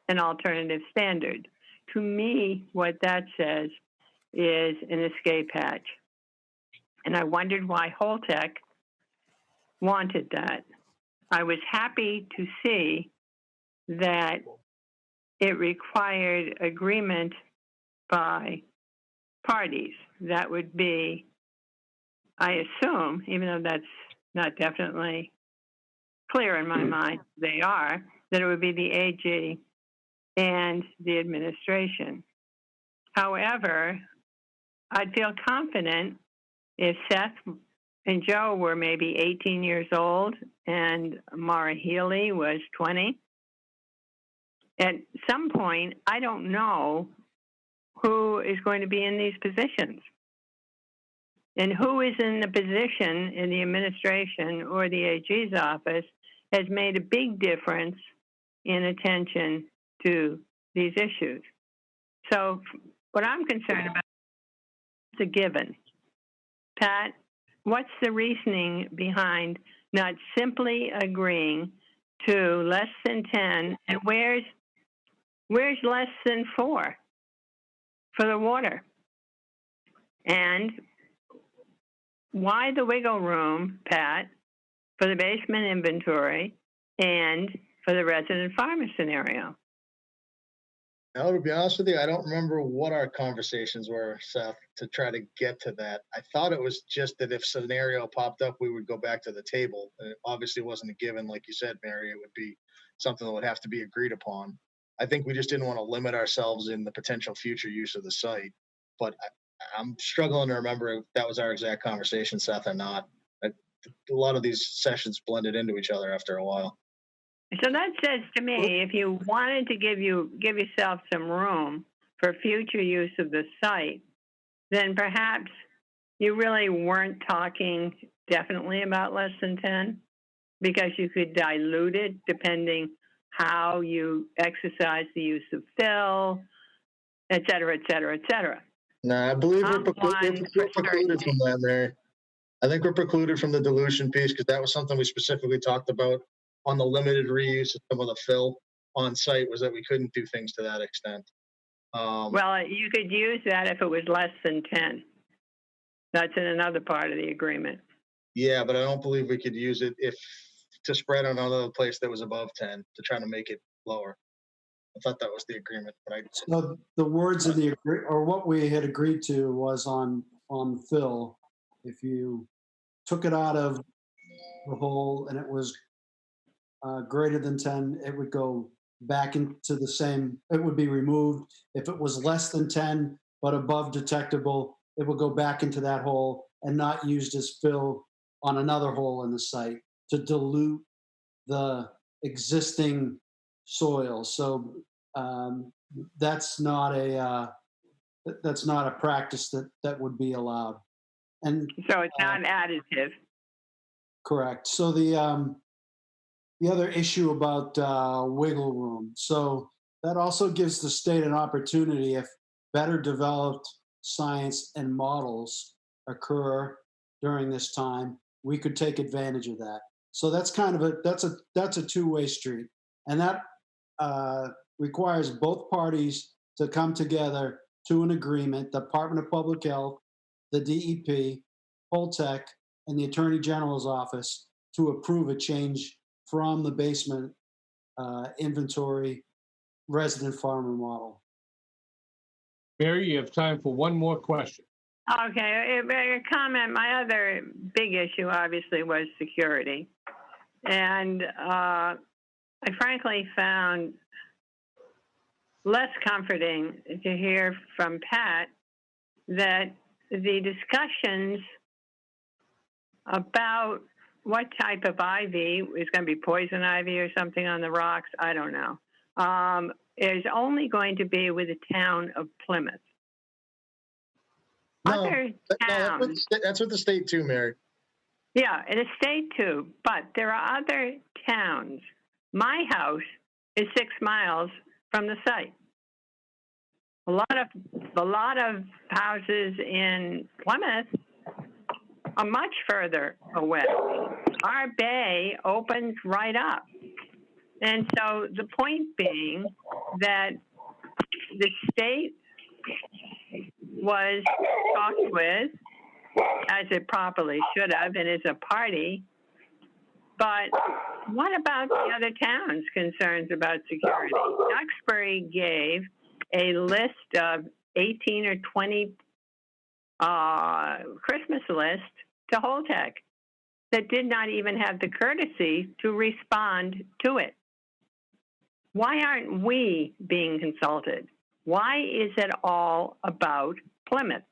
an alternative standard? To me, what that says is an escape hatch. And I wondered why Holtec wanted that. I was happy to see that it required agreement by parties. That would be, I assume, even though that's not definitely clear in my mind, they are, that it would be the AG and the administration. However, I'd feel confident if Seth and Joe were maybe 18 years old and Mara Healy was 20, at some point, I don't know who is going to be in these positions. And who is in the position in the administration or the AG's office has made a big difference in attention to these issues. So what I'm concerned about is a given. Pat, what's the reasoning behind not simply agreeing to less than 10, and where's less than 4 for the water? And why the wiggle room, Pat, for the basement inventory and for the resident farmer scenario? Now, to be honest with you, I don't remember what our conversations were, Seth, to try to get to that. I thought it was just that if scenario popped up, we would go back to the table. And it obviously wasn't a given, like you said, Mary. It would be something that would have to be agreed upon. I think we just didn't want to limit ourselves in the potential future use of the site. But I'm struggling to remember if that was our exact conversation, Seth, or not. A lot of these sessions blended into each other after a while. So that says to me, if you wanted to give yourself some room for future use of the site, then perhaps you really weren't talking definitely about less than 10, because you could dilute it depending how you exercise the use of fill, et cetera, et cetera, et cetera. No, I believe we're precluded from that, Mary. I think we're precluded from the dilution piece because that was something we specifically talked about on the limited reuse of some of the fill on site, was that we couldn't do things to that extent. Well, you could use that if it was less than 10. That's in another part of the agreement. Yeah, but I don't believe we could use it to spread on another place that was above 10 to try to make it lower. I thought that was the agreement, but So the words of what we had agreed to was on fill. If you took it out of the hole and it was greater than 10, it would go back into the same, it would be removed. If it was less than 10, but above detectable, it would go back into that hole and not used as fill on another hole in the site to dilute the existing soil. So that's not a practice that would be allowed. And so it's not additive. Correct. So the other issue about wiggle room. So that also gives the state an opportunity, if better developed science and models occur during this time, we could take advantage of that. So that's kind of that's a two-way street, and that requires both parties to come together to an agreement. The Department of Public Health, the DEP, Holtec, and the Attorney General's office to approve a change from the basement inventory resident farmer model. Mary, you have time for one more question. Okay, a comment. My other big issue, obviously, was security. And I frankly found less comforting to hear from Pat that the discussions about what type of ivy is going to be poison ivy or something on the rocks, I don't know, is only going to be with the town of Plymouth. Other towns, that's what the state too, Mary. Yeah, in a state too, but there are other towns. My house is 6 miles from the site. A lot of houses in Plymouth are much further away. Our bay opens right up. And so the point being that the state was talked with, as it properly should have, and is a party. But what about the other towns' concerns about security? Duxbury gave a list of 18 or 20 Christmas list to Holtec that did not even have the courtesy to respond to it. Why aren't we being consulted? Why is it all about Plymouth?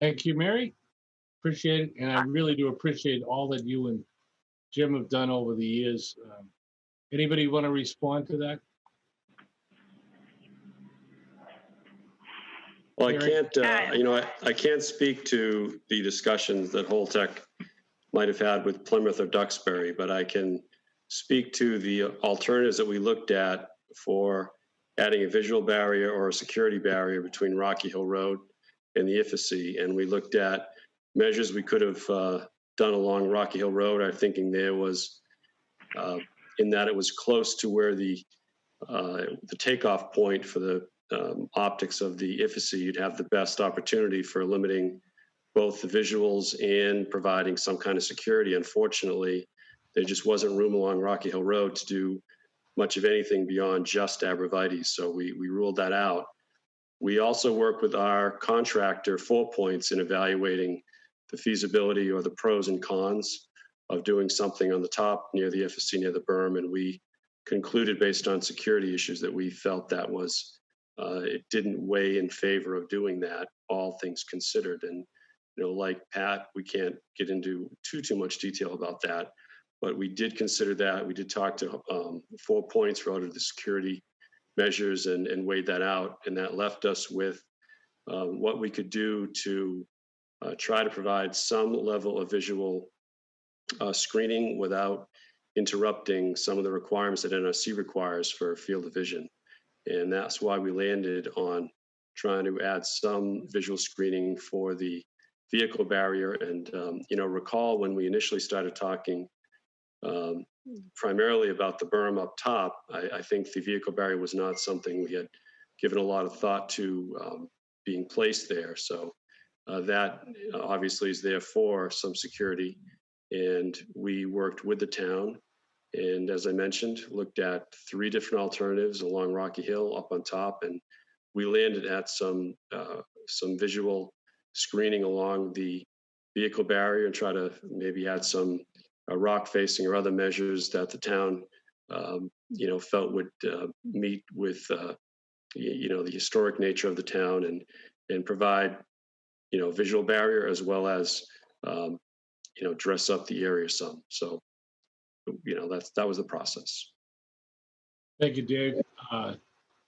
Thank you, Mary. Appreciate it. And I really do appreciate all that you and Jim have done over the years Anybody want to respond to that? Well, I Gary? can't, I can't speak to the discussions that Holtec might have had with Plymouth or Duxbury, but I can speak to the alternatives that we looked at for adding a visual barrier or a security barrier between Rocky Hill Road and the IFAC. And we looked at measures we could have done along Rocky Hill Road. Our thinking there was in that it was close to where the takeoff point for the optics of the IFAC. You'd have the best opportunity for limiting both the visuals and providing some kind of security. Unfortunately, there just wasn't room along Rocky Hill Road to do much of anything beyond just abrevieties. So we ruled that out. We also work with our contractor 4 Points in evaluating the feasibility or the pros and cons of doing something on the top near the IFAC, near the berm. And we concluded based on security issues that we felt that was, it didn't weigh in favor of doing that, all things considered. And, like Pat, we can't get into too much detail about that, but we did consider that. We did talk to 4 Points relative to the security measures and weighed that out. And that left us with what we could do to try to provide some level of visual screening without interrupting some of the requirements that NRC requires for field of vision. And that's why we landed on trying to add some visual screening for the vehicle barrier. And, recall when we initially started talking primarily about the berm up top, I think the vehicle barrier was not something we had given a lot of thought to being placed there. So that obviously is there for some security. And we worked with the town. And as I mentioned, looked at 3 different alternatives along Rocky Hill up on top. And we landed at some visual screening along the vehicle barrier and try to maybe add some rock facing or other measures that the town, felt would meet with, the historic nature of the town and provide, visual barrier as well as, dress up the area some. So, that was the process. Thank you, Dave.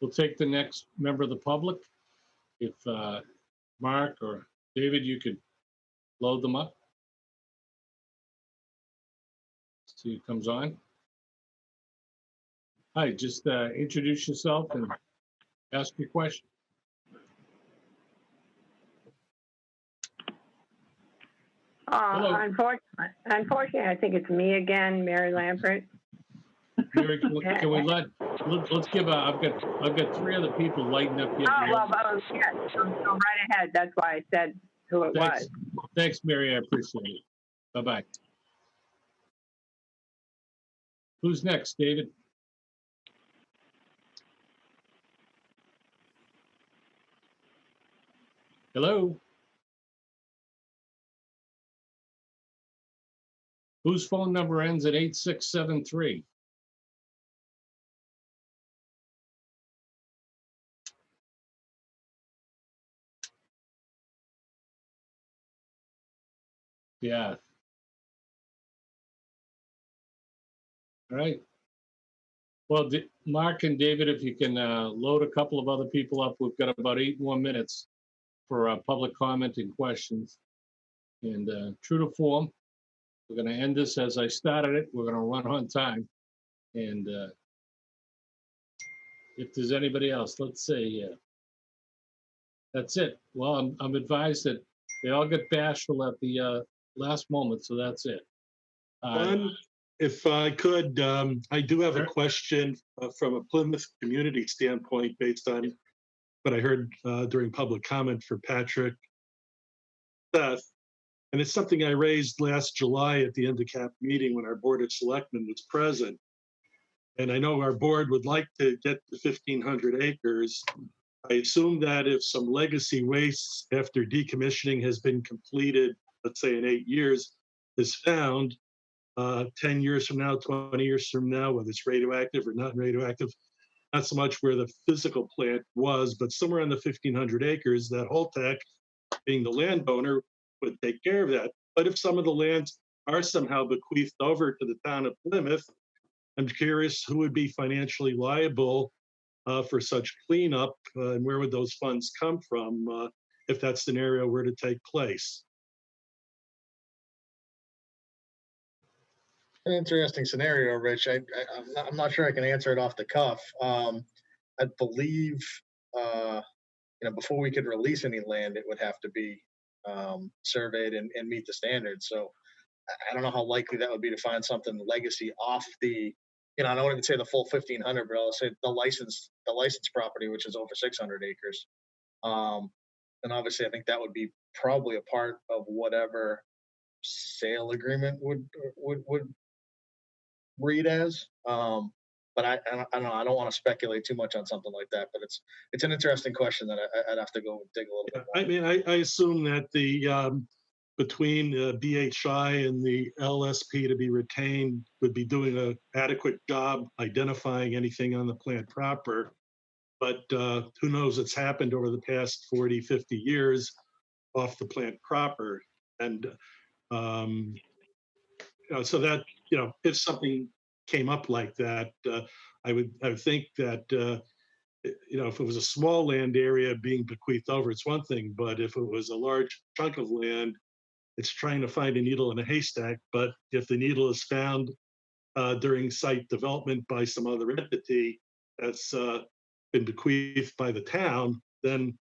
We'll take the next member of the public. If Mark or David, you could load them up. See who comes on. Hi, just introduce yourself and ask your question. Unfortunately, I think it's me again, Mary Lambert. Mary, can we let's give I've got 3 other people lighting up here. Yes, go right ahead. That's why I said who it was. Thanks, Mary. I appreciate it. Bye-bye. Who's next, David? Hello? Whose phone number ends at 8673? Yeah. All right. Well, Mark and David, if you can load a couple of other people up, we've got about 8 more minutes for public comment and questions. And true to form, we're going to end this as I started it. We're going to run on time. And if there's anybody else, let's say, that's it. Well, I'm advised that they all get bashful at the last moment, so that's it. If I could, I do have a question from a Plymouth community standpoint based on what I heard during public comment for Patrick, Seth, and it's something I raised last July at the NDCAP meeting when our Board of Selectmen was present. And I know our board would like to get to 1,500 acres. I assume that if some legacy waste after decommissioning has been completed, let's say in 8 years, is found, 10 years from now, 20 years from now, whether it's radioactive or not radioactive, not so much where the physical plant was, but somewhere on the 1,500 acres that Holtec, being the landowner, would take care of that. But if some of the lands are somehow bequeathed over to the town of Plymouth, I'm curious who would be financially liable for such cleanup, and where would those funds come from if that scenario were to take place? An interesting scenario, Rich. I'm not sure I can answer it off the cuff. I believe, before we could release any land, it would have to be surveyed and meet the standards. So I don't know how likely that would be to find something legacy off the, I don't even say the full 1,500, but I'll say the licensed property, which is over 600 acres. And obviously, I think that would be probably a part of whatever sale agreement would read as. But I don't know. I don't want to speculate too much on something like that. But it's an interesting question that I'd have to go dig a little bit more. I mean, I assume that the between BHI and the LSP to be retained would be doing an adequate job identifying anything on the plant proper. But who knows, it's happened over the past 40, 50 years off the plant proper. And so that, if something came up like that, I would think that, if it was a small land area being bequeathed over, it's one thing. But if it was a large chunk of land, it's trying to find a needle in a haystack. But if the needle is found during site development by some other entity that's been bequeathed by the town, then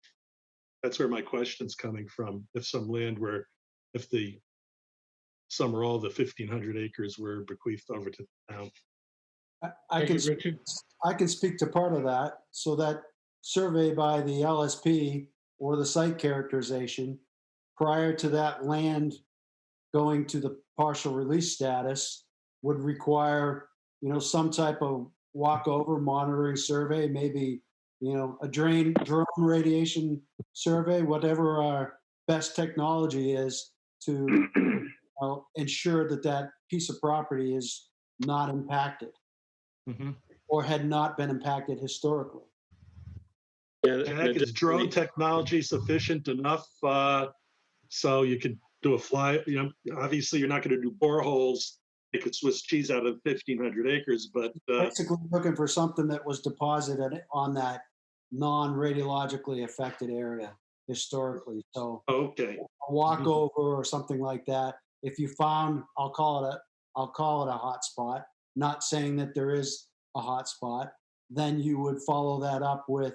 that's where my question's coming from. If some land were, if some or all the 1,500 acres were bequeathed over to the town. I can speak to part of that. So that survey by the LSP or the site characterization prior to that land going to the partial release status would require, some type of walkover monitoring survey, maybe, a drone radiation survey, whatever our best technology is to ensure that that piece of property is not impacted or had not been impacted historically. Jack, is drone technology sufficient enough so you could do a fly? Obviously you're not going to do boreholes, make it Swiss cheese out of 1,500 acres, but basically looking for something that was deposited on that non-radiologically affected area historically. So okay, a walkover or something like that. If you found, I'll call it a hot spot, not saying that there is a hot spot, then you would follow that up with,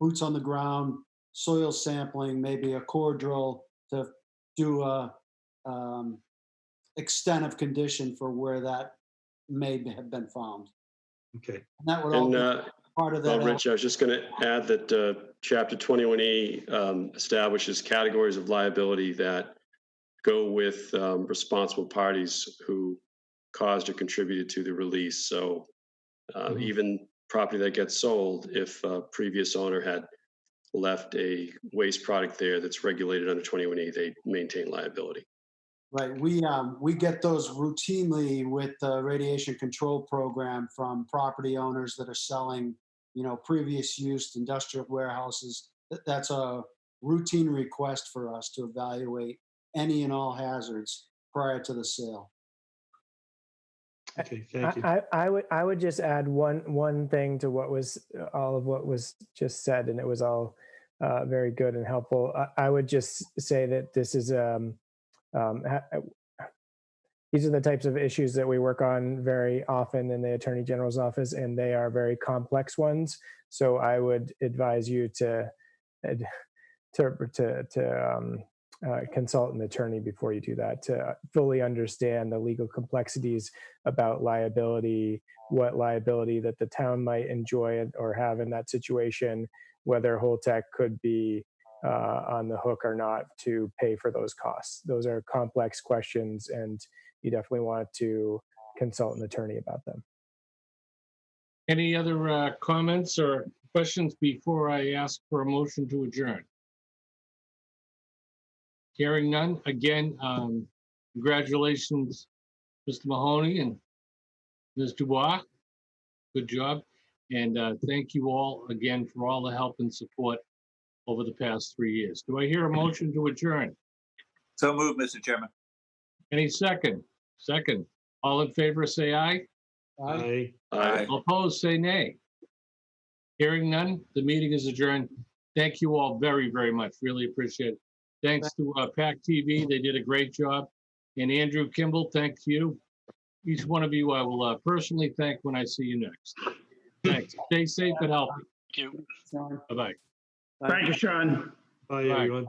boots on the ground, soil sampling, maybe a core drill to do a extent of condition for where that may have been found. Okay. And that would all be part of that. Well, Rich, I was just going to add that Chapter 21E establishes categories of liability that go with responsible parties who caused or contributed to the release. So even property that gets sold, if a previous owner had left a waste product there that's regulated under 21E, they maintain liability. Right. We get those routinely with the radiation control program from property owners that are selling, previous used industrial warehouses. That's a routine request for us to evaluate any and all hazards prior to the sale. Okay, thank you. I would just add one thing to all of what was just said, and it was all very good and helpful. I would just say that this is these are the types of issues that we work on very often in the Attorney General's office, and they are very complex ones. So I would advise you to consult an attorney before you do that, to fully understand the legal complexities about liability, what liability that the town might enjoy or have in that situation, whether Holtec could be on the hook or not to pay for those costs. Those are complex questions, and you definitely want to consult an attorney about them. Any other comments or questions before I ask for a motion to adjourn? Hearing none, again, congratulations, Mr. Mahoney and Ms. Dubois. Good job. And thank you all again for all the help and support over the past 3 years. Do I hear a motion to adjourn? So moved, Mr. Chairman. Any second? Second. All in favor, say aye. Aye. Aye. All opposed, say nay. Hearing none, the meeting is adjourned. Thank you all very, very much. Really appreciate it. Thanks to PACTV, they did a great job. And Andrew Kimball, thank you. Each one of you I will personally thank when I see you next. Thanks. Stay safe and healthy. Thank you. Sean. Bye-bye. Thank you, Sean. Bye, Bye. everyone.